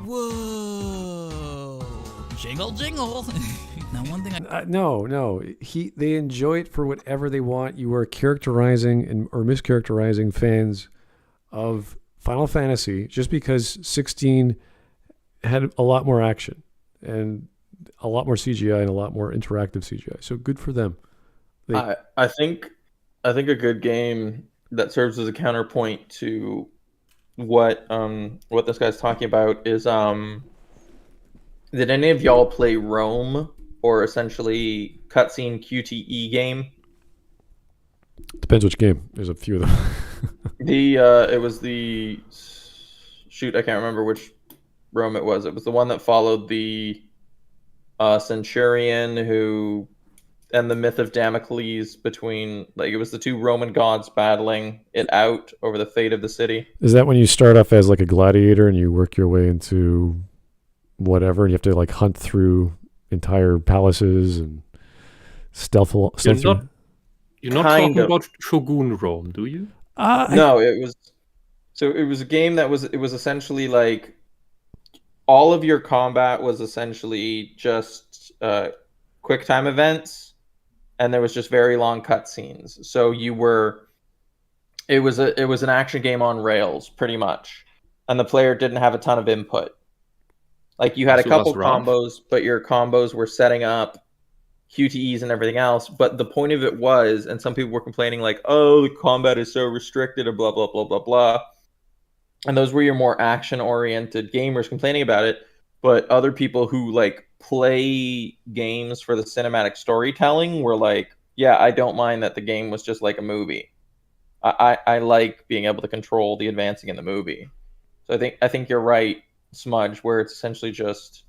Whoa. Jingle, jingle. Now, one thing No. They enjoy it for whatever they want. You are characterizing or mischaracterizing fans of Final Fantasy just because 16 had a lot more action and a lot more CGI and a lot more interactive CGI. So good for them. I think a good game that serves as a counterpoint to what this guy's talking about is did any of y'all play Rome, or essentially cutscene QTE game? Depends which game. There's a few of them. It was the shoot. I can't remember which Rome it was. It was the one that followed the Centurion and the myth of Damocles between, like, it was the two Roman gods battling it out over the fate of the city. Is that when you start off as like a gladiator and you work your way into whatever, and you have to like hunt through entire palaces and stealth? You're not talking about Shogun Rome, do you? No, it was a game that was essentially like all of your combat was essentially just quick time events, and there was just very long cutscenes. So it was an action game on rails pretty much, and the player didn't have a ton of input. Like, you had a couple combos, but your combos were setting up QTEs and everything else. But the point of it was, and some people were complaining like, oh, the combat is so restricted and blah, blah, blah, blah, blah. And those were your more action-oriented gamers complaining about it. But other people who like play games for the cinematic storytelling were like, yeah, I don't mind that the game was just like a movie. I like being able to control the advancing in the movie. So I think you're right, Smudge, where it's essentially just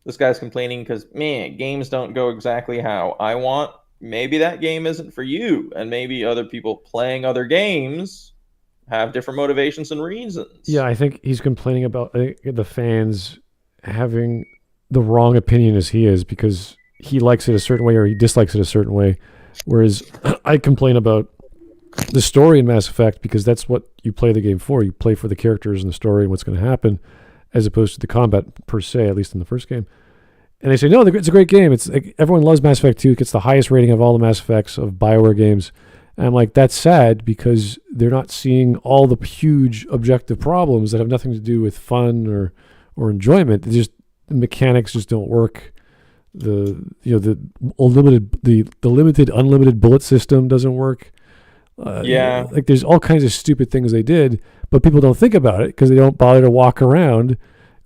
this guy's complaining because, man, games don't go exactly how I want. Maybe that game isn't for you, and maybe other people playing other games have different motivations and reasons. Yeah, I think he's complaining about the fans having the wrong opinion as he is, because he likes it a certain way or he dislikes it a certain way, whereas I complain about the story in Mass Effect because that's what you play the game for. You play for the characters and the story and what's going to happen, as opposed to the combat per se, at least in the first game. And they say, no, it's a great game. It's like, everyone loves Mass Effect 2. It gets the highest rating of all the Mass Effects of BioWare games. And I'm like, that's sad, because they're not seeing all the huge objective problems that have nothing to do with fun or enjoyment. The mechanics just don't work. The limited unlimited bullet system doesn't work. Like, there's all kinds of stupid things they did, but people don't think about it because they don't bother to walk around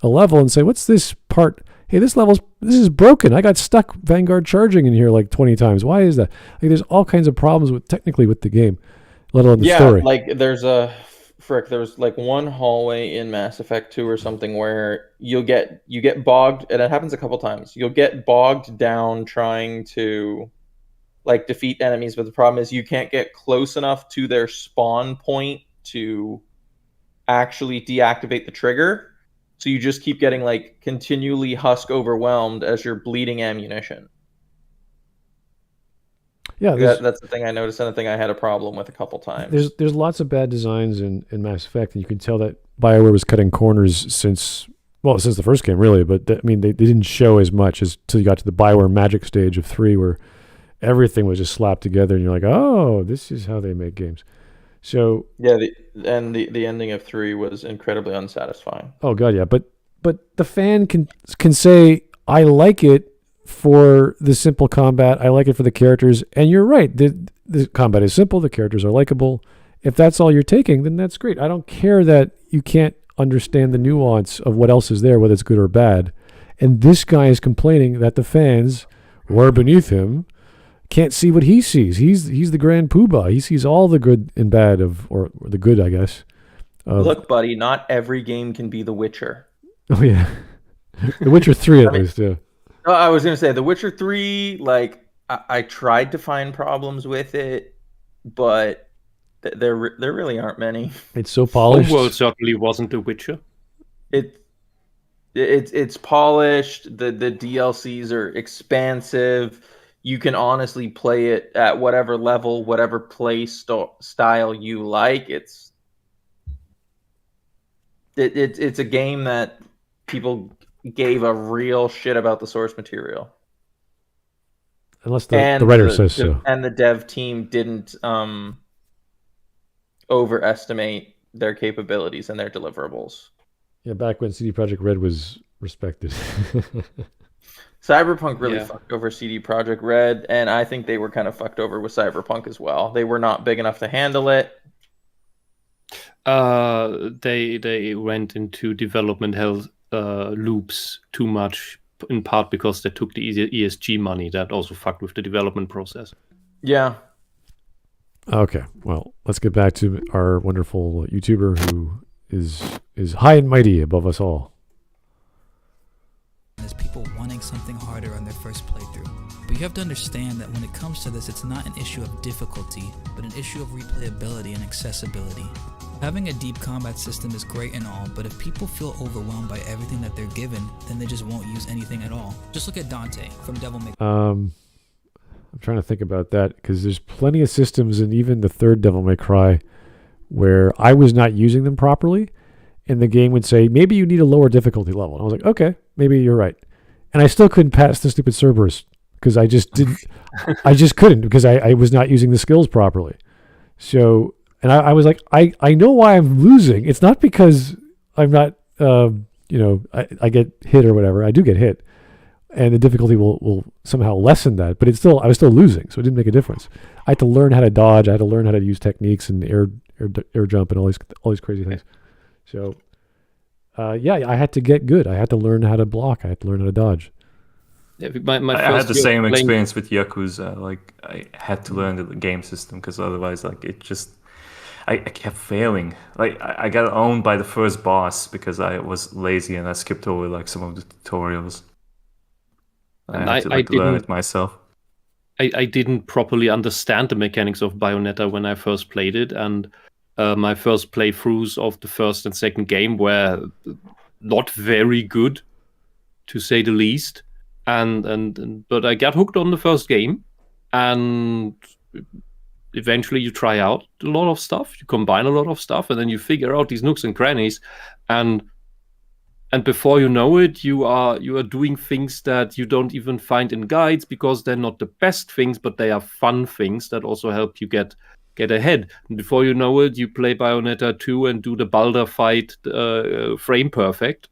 a level and say, what's this part? Hey, this is broken. I got stuck Vanguard charging in here like 20 times. Why is that? Like, there's all kinds of problems technically with the game, let alone the story. Yeah, like there's like one hallway in Mass Effect 2 or something where you get bogged, and it happens a couple times. You'll get bogged down trying to like defeat enemies, but the problem is you can't get close enough to their spawn point to actually deactivate the trigger. So you just keep getting like continually husk overwhelmed as you're bleeding ammunition. Yeah, that's the thing I noticed, and the thing I had a problem with a couple times. There's lots of bad designs in Mass Effect, and you can tell that BioWare was cutting corners since the first game, really. But they didn't show as much as till you got to the BioWare Magic stage of 3, where everything was just slapped together, and you're like, oh, this is how they make games. So yeah, the ending of 3 was incredibly unsatisfying. Oh god, yeah, but the fan can say, I like it for the simple combat, I like it for the characters, and you're right. The combat is simple, the characters are likable. If that's all you're taking, then that's great. I don't care that you can't understand the nuance of what else is there, whether it's good or bad. And this guy is complaining that the fans, who are beneath him, can't see what he sees. He's the grand poobah. He sees all the good and bad or the good, I guess. Look, buddy, not every game can be The Witcher. Oh yeah, The Witcher 3 at least. Yeah. I was gonna say The Witcher 3. Like I tried to find problems with it, but there really aren't many. It's so polished. Homeworld certainly wasn't The Witcher. It's polished. The DLCs are expansive. You can honestly play it at whatever level, whatever play style you like. It's a game that people gave a real shit about the source material. Unless the writer says so. And the dev team didn't overestimate their capabilities and their deliverables. Yeah, back when CD Projekt Red was respected. Cyberpunk really fucked over CD Projekt Red, and I think they were kind of fucked over with Cyberpunk as well. They were not big enough to handle it. They went into development hell loops too much, in part because they took the ESG money. That also fucked with the development process. Yeah. Okay, well, let's get back to our wonderful YouTuber who is high and mighty above us all. There's people wanting something harder on their first playthrough. But you have to understand that when it comes to this, it's not an issue of difficulty, but an issue of replayability and accessibility. Having a deep combat system is great and all, but if people feel overwhelmed by everything that they're given, then they just won't use anything at all. Just look at Dante from Devil May Cry. I'm trying to think about that, because there's plenty of systems, and even the third Devil May Cry, where I was not using them properly, and the game would say, maybe you need a lower difficulty level. And I was like, okay, maybe you're right. And I still couldn't pass the stupid Cerberus, because I just couldn't, because I was not using the skills properly. So, and I was like, I know why I'm losing. It's not because I'm not, I get hit or whatever. I do get hit. And the difficulty will somehow lessen that, but I was still losing, so it didn't make a difference. I had to learn how to dodge. I had to learn how to use techniques and air jump and all these crazy things. So, I had to get good. I had to learn how to block. I had to learn how to dodge. Yeah, I had the same experience with Yakuza. Like, I had to learn the game system, because otherwise, like, it just... I kept failing. Like, I got owned by the first boss because I was lazy and I skipped over, like, some of the tutorials. I had to learn it myself. I didn't properly understand the mechanics of Bayonetta when I first played it, and my first playthroughs of the first and second game were not very good, to say the least. But I got hooked on the first game, and eventually you try out a lot of stuff, you combine a lot of stuff, and then you figure out these nooks and crannies, and before you know it, you are doing things that you don't even find in guides, because they're not the best things, but they are fun things that also help you get ahead. And before you know it, you play Bayonetta 2 and do the Balder fight frame perfect,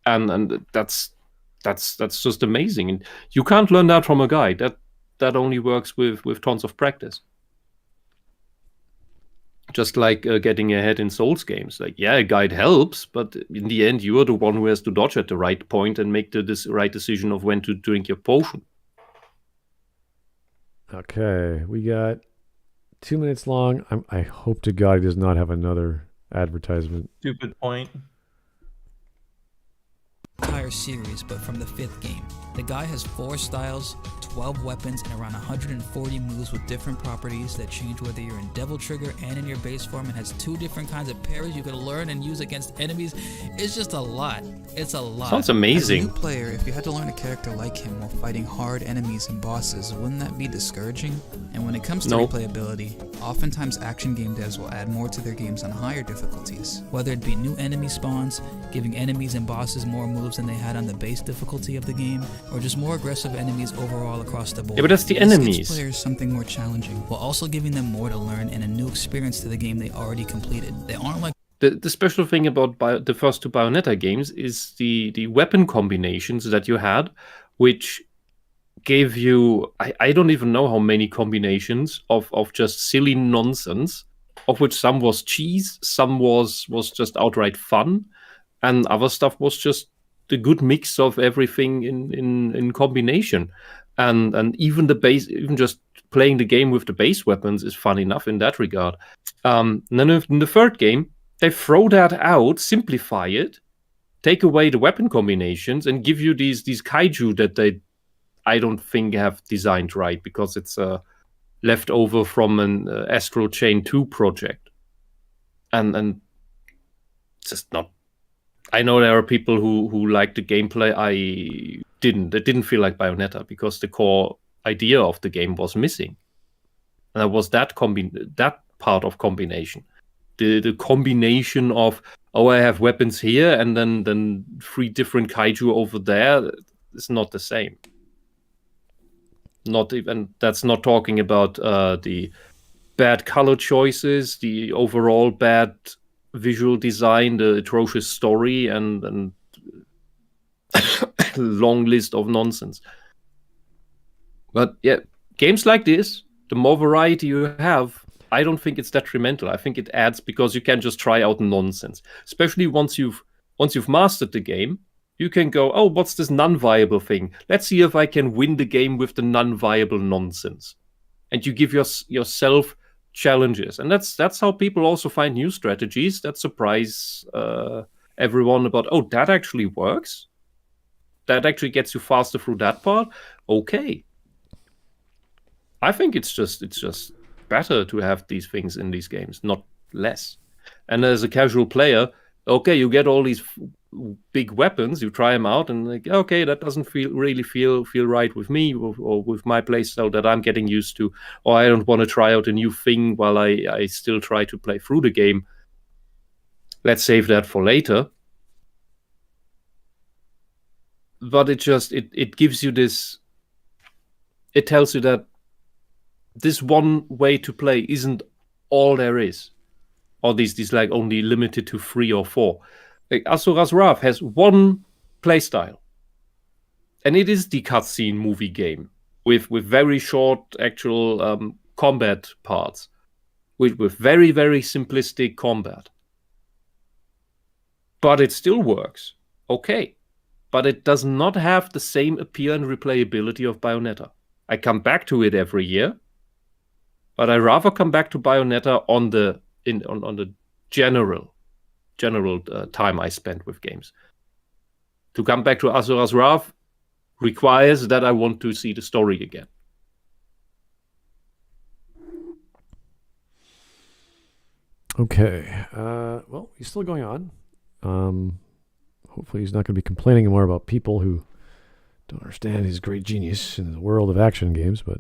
and that's just amazing. And you can't learn that from a guide. That only works with tons of practice. Just like getting ahead in Souls games. Like, yeah, a guide helps, but in the end, you are the one who has to dodge at the right point and make the right decision of when to drink your potion. Okay, we got 2 minutes long. I hope to God he does not have another advertisement. Stupid point. entire series, but from the 5th game. The guy has 4 styles, 12 weapons, and around 140 moves with different properties that change whether you're in Devil Trigger and in your base form, and has 2 different kinds of parries you can learn and use against enemies. It's just a lot. It's a lot. Sounds amazing. As a new player, if you had to learn a character like him while fighting hard enemies and bosses, wouldn't that be discouraging? And when it comes to replayability, oftentimes action game devs will add more to their games on higher difficulties. Whether it be new enemy spawns, giving enemies and bosses more moves than they had on the base difficulty of the game, or just more aggressive enemies overall across the board. Yeah, but that's the This enemies. gives players something more challenging, while also giving them more to learn and a new experience to the game they already completed. They aren't like The special thing about the first 2 Bayonetta games is the weapon combinations that you had, which gave you, I don't even know how many combinations of just silly nonsense, of which some was cheese, some was just outright fun, and other stuff was just the good mix of everything in combination. And even even just playing the game with the base weapons is fun enough in that regard. And then in the 3rd game, they throw that out, simplify it, take away the weapon combinations, and give you these kaiju that I don't think have designed right, because it's left over from an Astral Chain 2 project. And just not. I know there are people who like the gameplay. I didn't. It didn't feel like Bayonetta because the core idea of the game was missing. And that was that part of combination. The combination of, I have weapons here and then 3 different kaiju over there is not the same. Not even, that's not talking about the bad color choices, the overall bad visual design, the atrocious story, and long list of nonsense. But yeah, games like this, the more variety you have, I don't think it's detrimental. I think it adds, because you can just try out nonsense. Especially once you've mastered the game, you can go, what's this non-viable thing? Let's see if I can win the game with the non-viable nonsense. And you give yourself challenges. And that's how people also find new strategies that surprise everyone about, that actually works? That actually gets you faster through that part? Okay. I think it's just better to have these things in these games, not less. And as a casual player, you get all these big weapons, you try them out, and like, that doesn't really feel right with me or with my playstyle that I'm getting used to, or I don't want to try out a new thing while I still try to play through the game. Let's save that for later. But it gives you this, it tells you that this one way to play isn't all there is. Or these like only limited to 3 or 4. Like Asura's Wrath has one playstyle. And it is the cutscene movie game with very short actual combat parts. With very, very simplistic combat. But it still works. Okay. But it does not have the same appeal and replayability of Bayonetta. I come back to it every year. But I rather come back to Bayonetta on the general time I spent with games. To come back to Asura's Wrath requires that I want to see the story again. Okay. Well, he's still going on. Hopefully he's not going to be complaining more about people who don't understand his great genius in the world of action games, but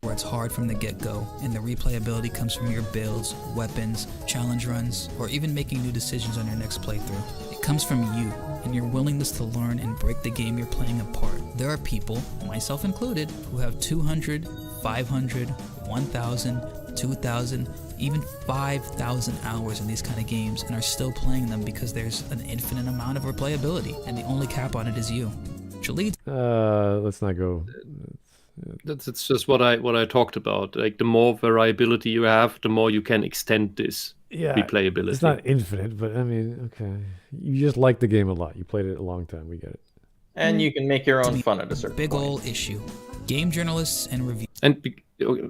where it's hard from the get-go, and the replayability comes from your builds, weapons, challenge runs, or even making new decisions on your next playthrough. It comes from you, and your willingness to learn and break the game you're playing apart. There are people, myself included, who have 200, 500, 1,000, 2,000, even 5,000 hours in these kind of games and are still playing them because there's an infinite amount of replayability, and the only cap on it is you. Which leads... let's not go... That's just what I talked about. Like, the more variability you have, the more you can extend this replayability. It's not infinite, but I mean, okay. You just like the game a lot. You played it a long time. We get it. And you can make your own fun at a certain big point. old issue. Game journalists and reviews. And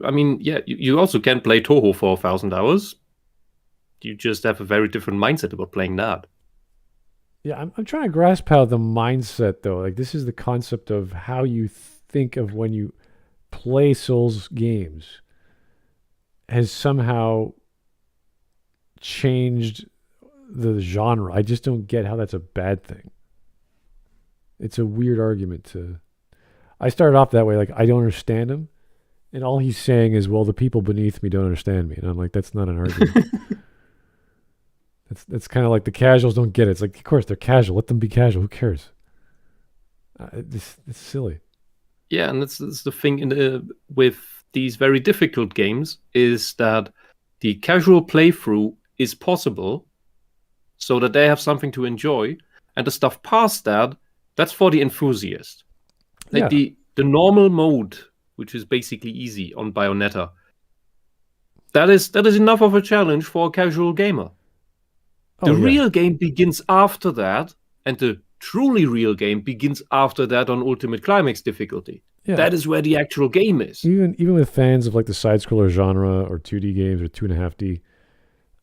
I mean, you also can play Toho for 1,000 hours. you just have a very different mindset about playing that. Yeah, I'm trying to grasp how the mindset, though. Like, this is the concept of how you think of when you play Souls games has somehow changed the genre. I just don't get how that's a bad thing. It's a weird argument to... I started off that way, like, I don't understand him. And all he's saying is, well, the people beneath me don't understand me. And I'm like, that's not an argument. That's kind of like the casuals don't get it. It's like, of course, they're casual. Let them be casual. Who cares? It's silly. Yeah, and that's the thing with these very difficult games is that the casual playthrough is possible so that they have something to enjoy. And the stuff past that, that's for the enthusiast. Like the normal mode, which is basically easy on Bayonetta, that is enough of a challenge for a casual gamer. The real game begins after that, and the truly real game begins after that on Ultimate Climax difficulty. Yeah. That is where the actual game is. Even with fans of like the side-scroller genre or 2D games or 2.5D,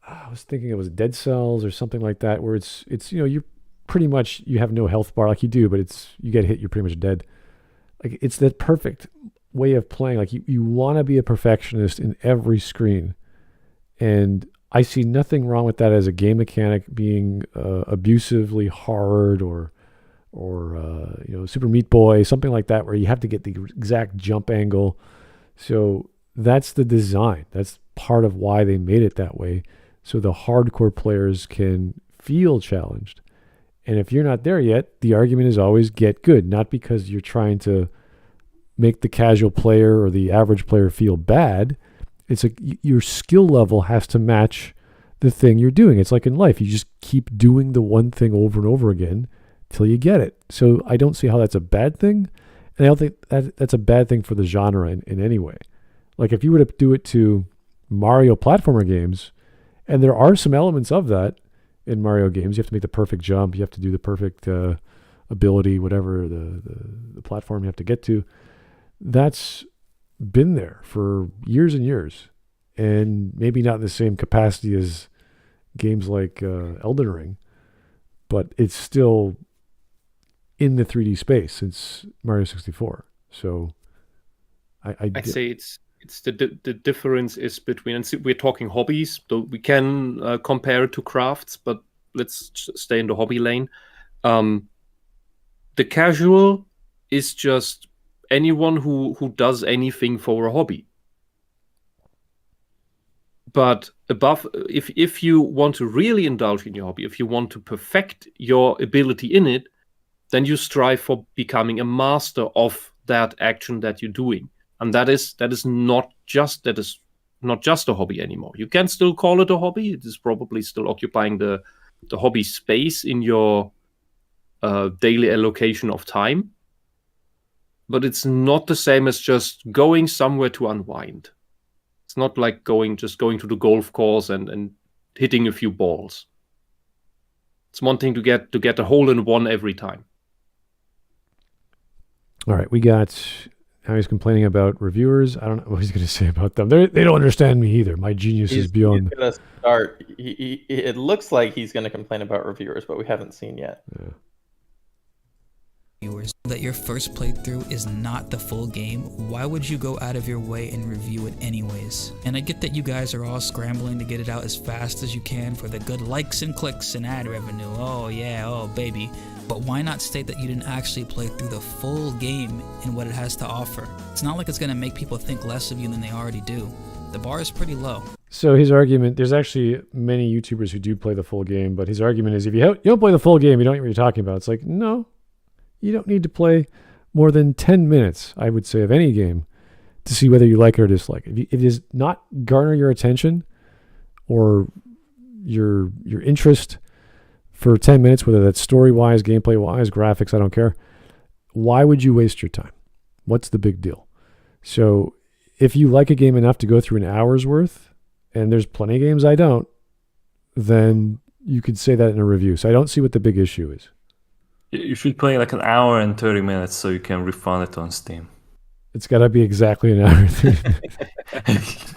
I was thinking it was Dead Cells or something like that, where it's you're pretty much, you have no health bar like you do, but you get hit, you're pretty much dead. Like, it's that perfect way of playing. Like, you want to be a perfectionist in every screen, and I see nothing wrong with that as a game mechanic being abusively hard or Super Meat Boy, something like that, where you have to get the exact jump angle. So that's the design. That's part of why they made it that way, so the hardcore players can feel challenged. And if you're not there yet, the argument is always get good, not because you're trying to make the casual player or the average player feel bad. It's your skill level has to match the thing you're doing. It's like in life. You just keep doing the one thing over and over again till you get it. So I don't see how that's a bad thing. And I don't think that's a bad thing for the genre in any way. Like, if you were to do it to Mario platformer games, and there are some elements of that in Mario games, you have to make the perfect jump, you have to do the perfect ability, whatever the platform you have to get to. That's been there for years and years, and maybe not in the same capacity as games like Elden Ring, but it's still in the 3D space since Mario 64. So I'd say it's the difference is between, and we're talking hobbies, though we can compare it to crafts, but let's stay in the hobby lane. The casual is just anyone who does anything for a hobby. But if you want to really indulge in your hobby, if you want to perfect your ability in it, then you strive for becoming a master of that action that you're doing. And that is not just a hobby anymore. You can still call it a hobby. It is probably still occupying the hobby space in your daily allocation of time. But it's not the same as just going somewhere to unwind. It's not like going to the golf course and hitting a few balls. It's one thing to get a hole in one every time. All right, we got... Now he's complaining about reviewers. I don't know what he's going to say about them. They don't understand me either. My genius is beyond... He's going to start... It looks like he's going to complain about reviewers, but we haven't seen yet. Yeah. Viewers, that your first playthrough is not the full game, why would you go out of your way and review it anyways? And I get that you guys are all scrambling to get it out as fast as you can for the good likes and clicks and ad revenue. Oh yeah, oh baby. But why not state that you didn't actually play through the full game and what it has to offer? It's not like it's going to make people think less of you than they already do. The bar is pretty low. So his argument, there's actually many YouTubers who do play the full game, but his argument is if you don't play the full game, you don't know what you're talking about. It's like, no. You don't need to play more than 10 minutes, I would say, of any game to see whether you like it or dislike it. If it does not garner your attention or your interest for 10 minutes, whether that's story-wise, gameplay-wise, graphics, I don't care, why would you waste your time? What's the big deal? So if you like a game enough to go through an hour's worth, and there's plenty of games I don't, then you could say that in a review. So I don't see what the big issue is. You should play like an hour and 30 minutes so you can refund it on Steam. It's got to be exactly an hour and 30 minutes.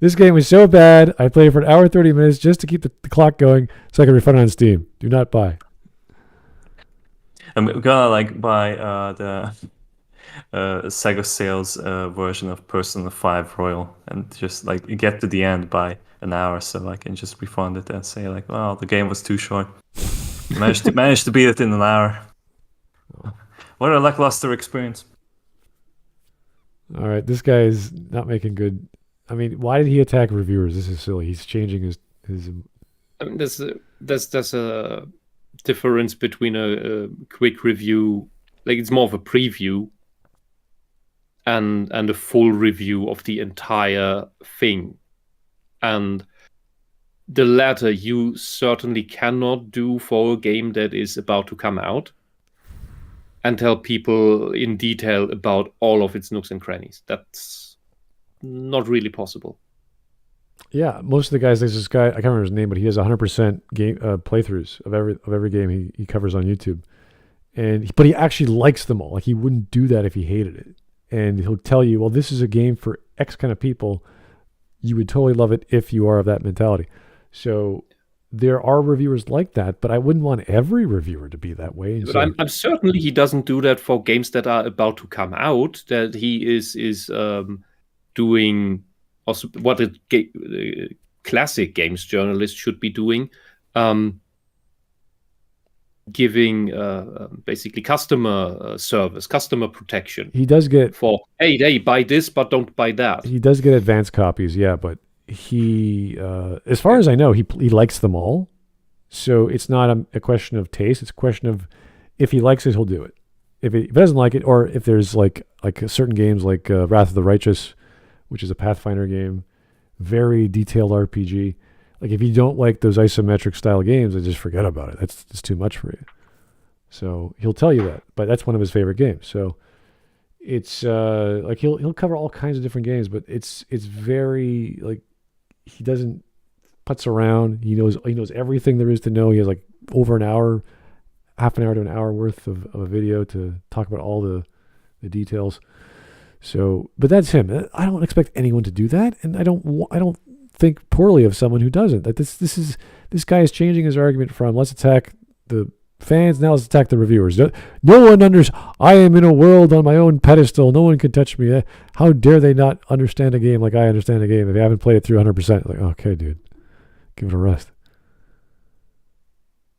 This game was so bad, I played it for an hour and 30 minutes just to keep the clock going so I could refund it on Steam. Do not buy. I'm gonna buy the Sega sales version of Persona 5 Royal and just get to the end by an hour so I can just refund it and say well, the game was too short. Managed to beat it in an hour. What a lackluster experience. All right, this guy is not making good. I mean, why did he attack reviewers? This is silly. He's changing his. I mean, there's a difference between a quick review, it's more of a preview, and a full review of the entire thing. And the latter you certainly cannot do for a game that is about to come out and tell people in detail about all of its nooks and crannies. That's not really possible. Yeah, most of the guys, there's this guy, I can't remember his name, but he has 100% game playthroughs of every game he covers on YouTube. But he actually likes them all. He wouldn't do that if he hated it. And he'll tell you, well, this is a game for X kind of people. You would totally love it if you are of that mentality. So there are reviewers like that, but I wouldn't want every reviewer to be that way. But I'm certainly he doesn't do that for games that are about to come out. That he is doing also what a classic games journalist should be doing, giving basically customer service, customer protection. He does get for hey, buy this, but don't buy that. He does get advanced copies, yeah, but he, as far as I know, he likes them all. So it's not a question of taste. It's a question of if he likes it, he'll do it. If he doesn't like it, or if there's like certain games like Wrath of the Righteous, which is a Pathfinder game, very detailed RPG. If you don't like those isometric style games, then just forget about it. It's too much for you. So he'll tell you that, but that's one of his favorite games. So it's he'll cover all kinds of different games, but it's very he doesn't putz around. He knows everything there is to know. He has over an hour, half an hour to an hour worth of a video to talk about all the details. So, but that's him. I don't expect anyone to do that, and I don't think poorly of someone who doesn't. That this guy is changing his argument from let's attack the fans, now let's attack the reviewers. No one I am in a world on my own pedestal. No one can touch me. How dare they not understand a game like I understand a game if they haven't played it through 100%? Okay, dude, give it a rest.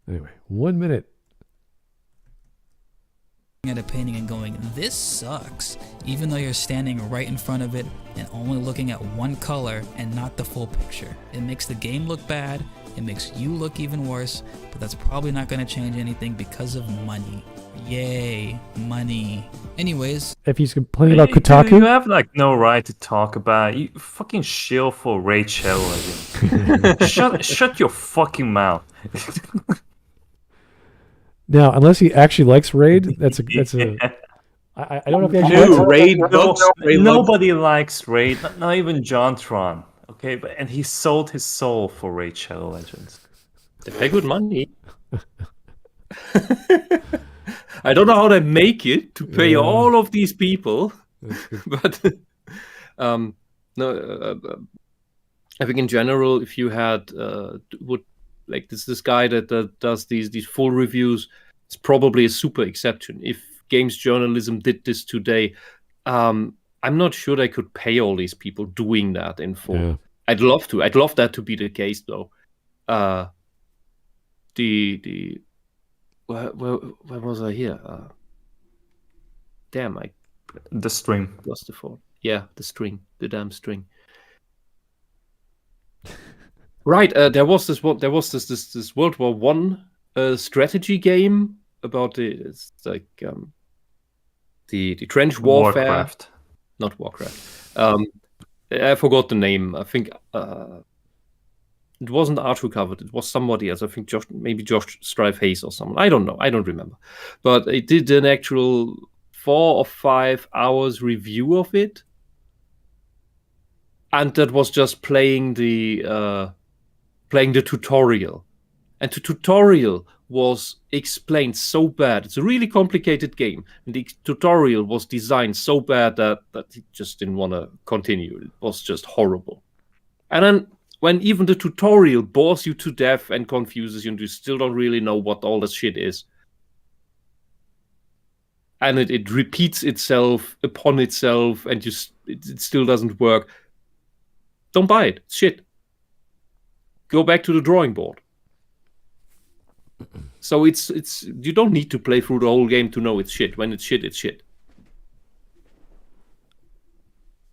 Anyway, 1 minute. At a painting and going, this sucks, even though you're standing right in front of it and only looking at one color and not the full picture. It makes the game look bad, it makes you look even worse, but that's probably not going to change anything because of money. Yay, money. Anyways, if he's complaining about Kotaku, you have no right to talk about it. You fucking shill for Raid Shadow Legends. Shut your fucking mouth. Now, unless he actually likes Raid, that's a. I don't know if he actually likes Raid. Nobody likes Raid. Not even Jontron. Okay, and he sold his soul for Raid Shadow Legends. They pay good money. I don't know how they make it to pay all of these people, but I think in general, if you had this guy that does these full reviews, it's probably a super exception. If games journalism did this today, I'm not sure they could pay all these people doing that in full. Yeah. I'd love to. I'd love that to be the case, though. Where was I here? The string. Lost the phone. Yeah, the string. The damn string. Right, there was this World War One strategy game about the trench warfare. Warcraft. Not Warcraft. I forgot the name. I think it wasn't Arthur covered. It was somebody else. I think Josh Strive Hayes or someone. I don't know. I don't remember. But it did an actual 4 or 5 hours review of it, and that was just playing the tutorial. And the tutorial was explained so bad. It's a really complicated game. And the tutorial was designed so bad that he just didn't want to continue. It was just horrible. And then when even the tutorial bores you to death and confuses you, and you still don't really know what all this shit is, and it repeats itself upon itself, and it still doesn't work, don't buy it. It's shit. Go back to the drawing board. So it's you don't need to play through the whole game to know it's shit. When it's shit, it's shit.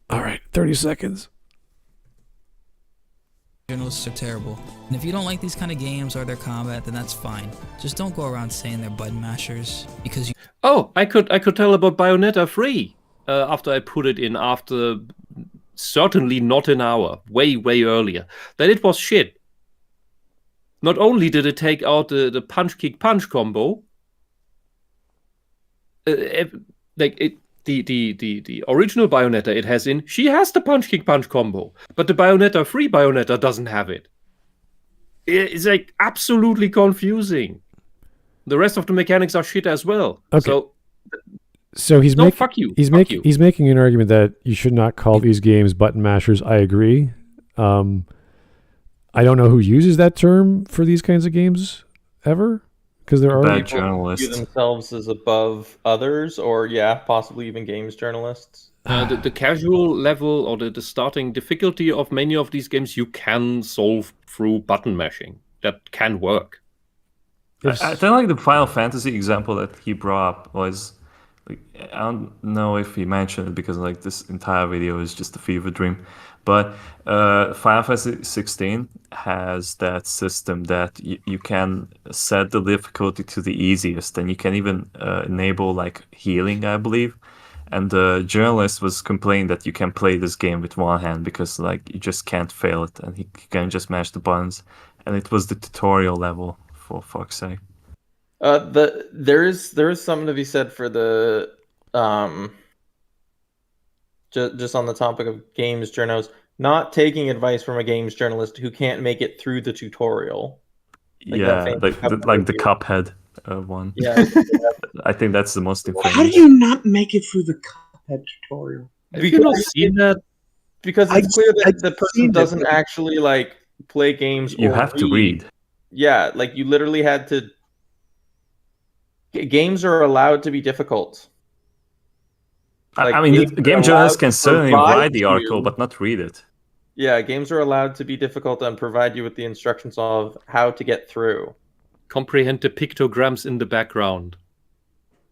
All right, 30 seconds. Journalists are terrible. And if you don't like these kind of games or their combat, then that's fine. Just don't go around saying they're button mashers, because you... Oh, I could tell about Bayonetta 3 after I put it in, after certainly not an hour, way earlier, that it was shit. Not only did it take out the punch-kick-punch combo, the original Bayonetta it has in, she has the punch-kick-punch combo, but the Bayonetta 3 Bayonetta doesn't have it. It's like absolutely confusing. The rest of the mechanics are shit as well. Okay. So he's fuck you. He's making an argument that you should not call these games button mashers. I agree. I don't know who uses that term for these kinds of games ever, because there are bad journalists view themselves as above others, or possibly even games journalists. The casual level or the starting difficulty of many of these games you can solve through button mashing. That can work. I think like the Final Fantasy example that he brought up was, like, I don't know if he mentioned it because like this entire video is just a fever dream, but Final Fantasy 16 has that system that you can set the difficulty to the easiest, and you can even enable like healing, I believe. And the journalist was complaining that you can play this game with one hand because like you just can't fail it, and he can just mash the buttons. And it was the tutorial level, for fuck's sake. There is something to be said for the just on the topic of games journos, not taking advice from a games journalist who can't make it through the tutorial. Like the Cuphead one. Yeah, I think that's the most important. How do you not make it through the Cuphead tutorial? Have you not seen that? Because it's clear that the person doesn't actually like play games. You have to read. Yeah, like you literally had to. Games are allowed to be difficult. Like, I mean, game journalists can certainly write the article, but not read it. Yeah, games are allowed to be difficult and provide you with the instructions of how to get through. Comprehend the pictograms in the background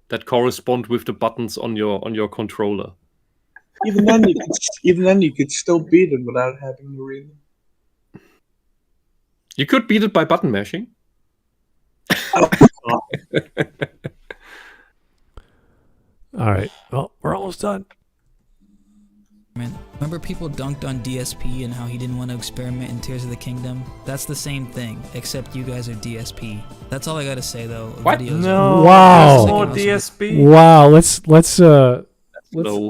that correspond with the buttons on your controller. Even then, you could still beat it without having to read them. You could beat it by button mashing. All right. Well, we're almost done. Remember people dunked on DSP and how he didn't want to experiment in Tears of the Kingdom? That's the same thing, except you guys are DSP. That's all I gotta say, though. What? No. Wow. More DSP. Wow. Let's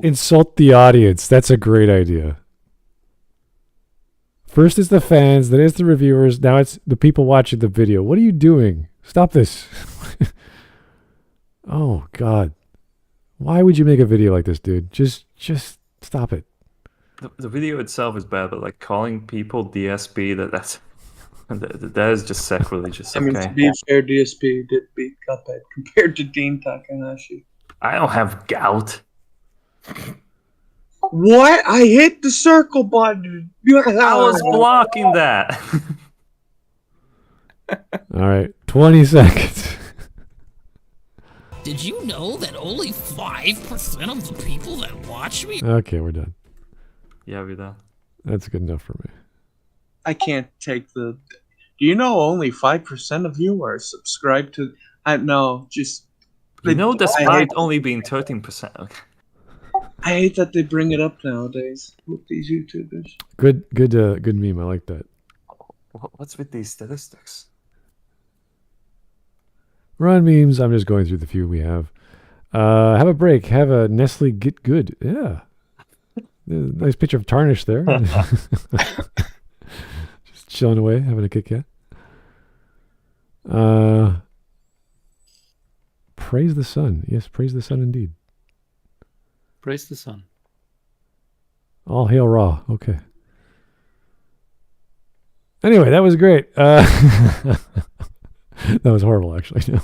insult the audience. That's a great idea. First it's the fans, then it's the reviewers, now it's the people watching the video. What are you doing? Stop this. Oh, God. Why would you make a video like this, dude? Just stop it. The video itself is bad, but like calling people DSP, that is just sacrilegious. I mean, to be fair, DSP did beat Cuphead compared to Dean Takanashi. I don't have gout. What? I hit the circle button. I was blocking that. All right, 20 seconds. Did you know that only 5% of the people that watch me... Okay, we're done. Yeah, we're done. That's good enough for me. I can't take the... Do you know only 5% of you are subscribed to... Despite only being 13%. I hate that they bring it up nowadays with these YouTubers. Good meme. I like that. What's with these statistics? We're on memes. I'm just going through the few we have. Have a break. Have a Nestle Get Good. Yeah. Nice picture of Tarnish there. Just chilling away, having a Kit Kat. Praise the sun. Yes, praise the sun indeed. Praise the sun. All hail Ra. Okay. Anyway, that was great. That was horrible, actually.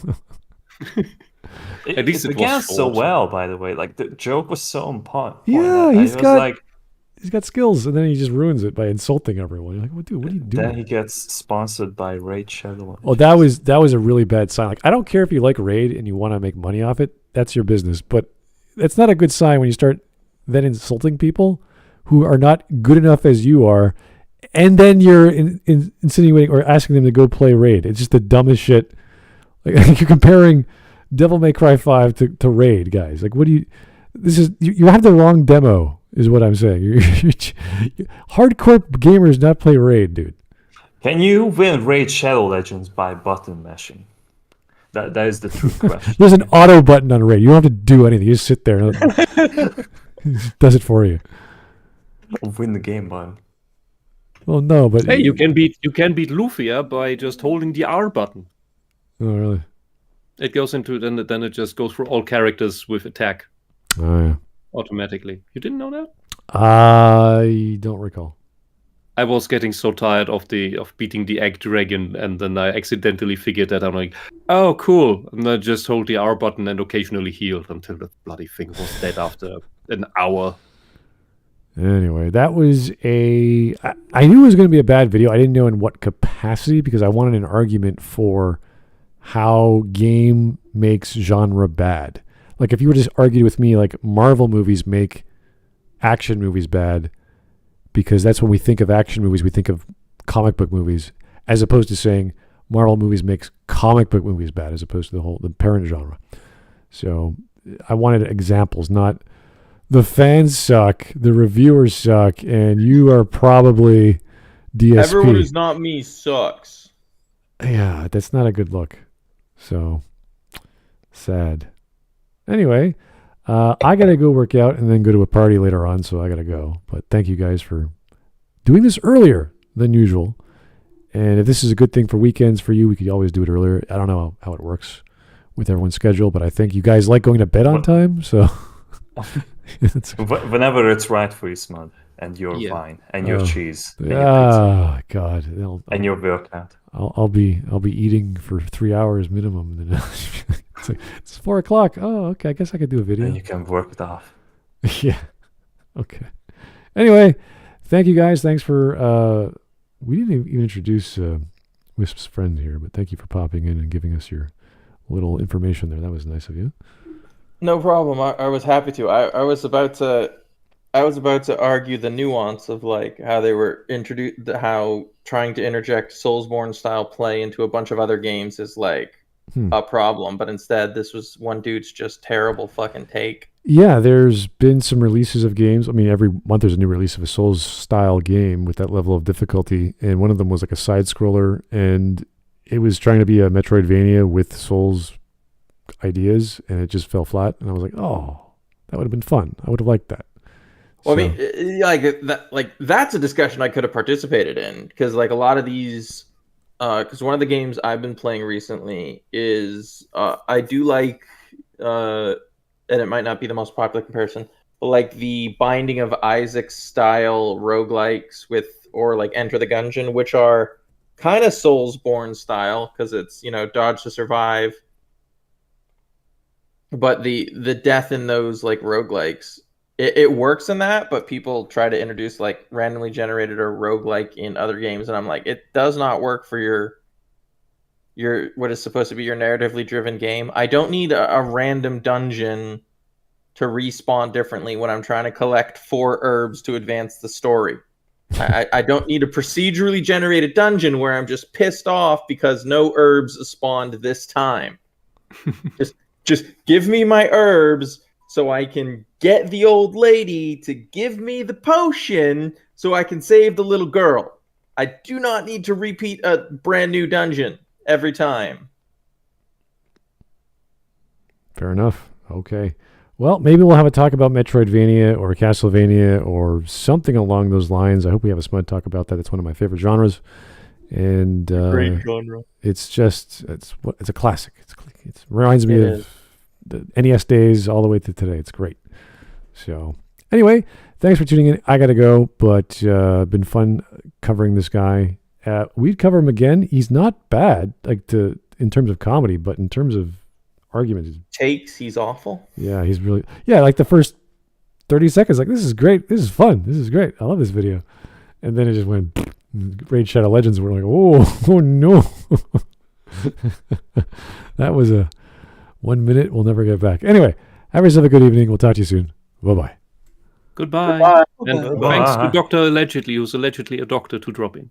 At least it began so well, by the way. Like the joke was so on point. Yeah, he's got skills, and then he just ruins it by insulting everyone. You're like, well, dude, what are you doing? Then he gets sponsored by Raid Shadow. Oh, that was a really bad sign. Like, I don't care if you like Raid and you want to make money off it. That's your business. But it's not a good sign when you start then insulting people who are not good enough as you are, and then you're insinuating or asking them to go play Raid. It's just the dumbest shit. Like you're comparing Devil May Cry 5 to Raid, guys. Like, what do you? You have the wrong demo, is what I'm saying. Hardcore gamers not play Raid, dude. Can you win Raid Shadow Legends by button mashing? That is the true question. There's an auto button on Raid. You don't have to do anything. You just sit there. And it does it for you. Win the game, man. Well, no, but hey, you can beat Lufia by just holding the R button. Oh, really? It goes into then it just goes for all characters with attack. Oh, yeah. Automatically. You didn't know that? I don't recall. I was getting so tired of beating the egg dragon, and then I accidentally figured that I'm like, oh, cool. And I just hold the R button and occasionally healed until the bloody thing was dead after an hour. Anyway, that was I knew it was going to be a bad video. I didn't know in what capacity, because I wanted an argument for how game makes genre bad. Like, if you were to argue with me, like, Marvel movies make action movies bad, because that's when we think of action movies, we think of comic book movies, as opposed to saying Marvel movies makes comic book movies bad, as opposed to the parent genre. So I wanted examples, not the fans suck, the reviewers suck, and you are probably DSP. Everyone who's not me sucks. Yeah, that's not a good look. So sad. Anyway, I got to go work out and then go to a party later on, so I got to go. But thank you guys for doing this earlier than usual. And if this is a good thing for weekends for you, we could always do it earlier. I don't know how it works with everyone's schedule, but I think you guys like going to bed on time, so... Whenever it's right for you, Smud, and your wine, and your cheese. Oh, God. And your workout. I'll be eating for 3 hours minimum. And then it's 4 o'clock. Oh, okay. I guess I could do a video. And you can work it off. Yeah. Okay. Anyway, thank you guys. Thanks for... we didn't even introduce Wisp's friend here, but thank you for popping in and giving us your little information there. That was nice of you. No problem. I was happy to. I was about to argue the nuance of like how they were how trying to interject Soulsborne style play into a bunch of other games is like a problem, but instead this was one dude's just terrible fucking take. Yeah, there's been some releases of games. I mean, every month there's a new release of a Souls style game with that level of difficulty, and one of them was like a side scroller, and it was trying to be a Metroidvania with Souls ideas, and it just fell flat. And I was like, oh, that would have been fun. I would have liked that. Well, so. I mean, that's a discussion I could have participated in, because like a lot of these, because one of the games I've been playing recently is I do like, and it might not be the most popular comparison, but like the Binding of Isaac style roguelikes or like Enter the Gungeon, which are kind of Soulsborne style, because it's, dodge to survive. But the death in those like roguelikes, it works in that, but people try to introduce like randomly generated or roguelike in other games, and I'm like, it does not work for your what is supposed to be your narratively driven game. I don't need a random dungeon to respawn differently when I'm trying to collect 4 herbs to advance the story. I don't need a procedurally generated dungeon where I'm just pissed off because no herbs spawned this time. Just give me my herbs so I can get the old lady to give me the potion so I can save the little girl. I do not need to repeat a brand new dungeon every time. Fair enough. Okay. Well, maybe we'll have a talk about Metroidvania or Castlevania or something along those lines. I hope we have a Smud talk about that. It's one of my favorite genres. And great genre. It's a classic. It reminds me of the NES days all the way to today. It's great. So anyway, thanks for tuning in. I got to go, but been fun covering this guy. We'd cover him again. He's not bad, in terms of comedy, but in terms of argument, he's awful. Yeah, he's really like the first 30 seconds, like, this is great, this is fun, this is great, I love this video, and then it just went Raid Shadow Legends. We're like, oh no. That was a 1 minute we'll never get back. Anyway, have yourself a good evening. We'll talk to you soon. Bye-bye. Goodbye. Goodbye. And thanks to Dr. Allegedly, who's allegedly a doctor, to drop in.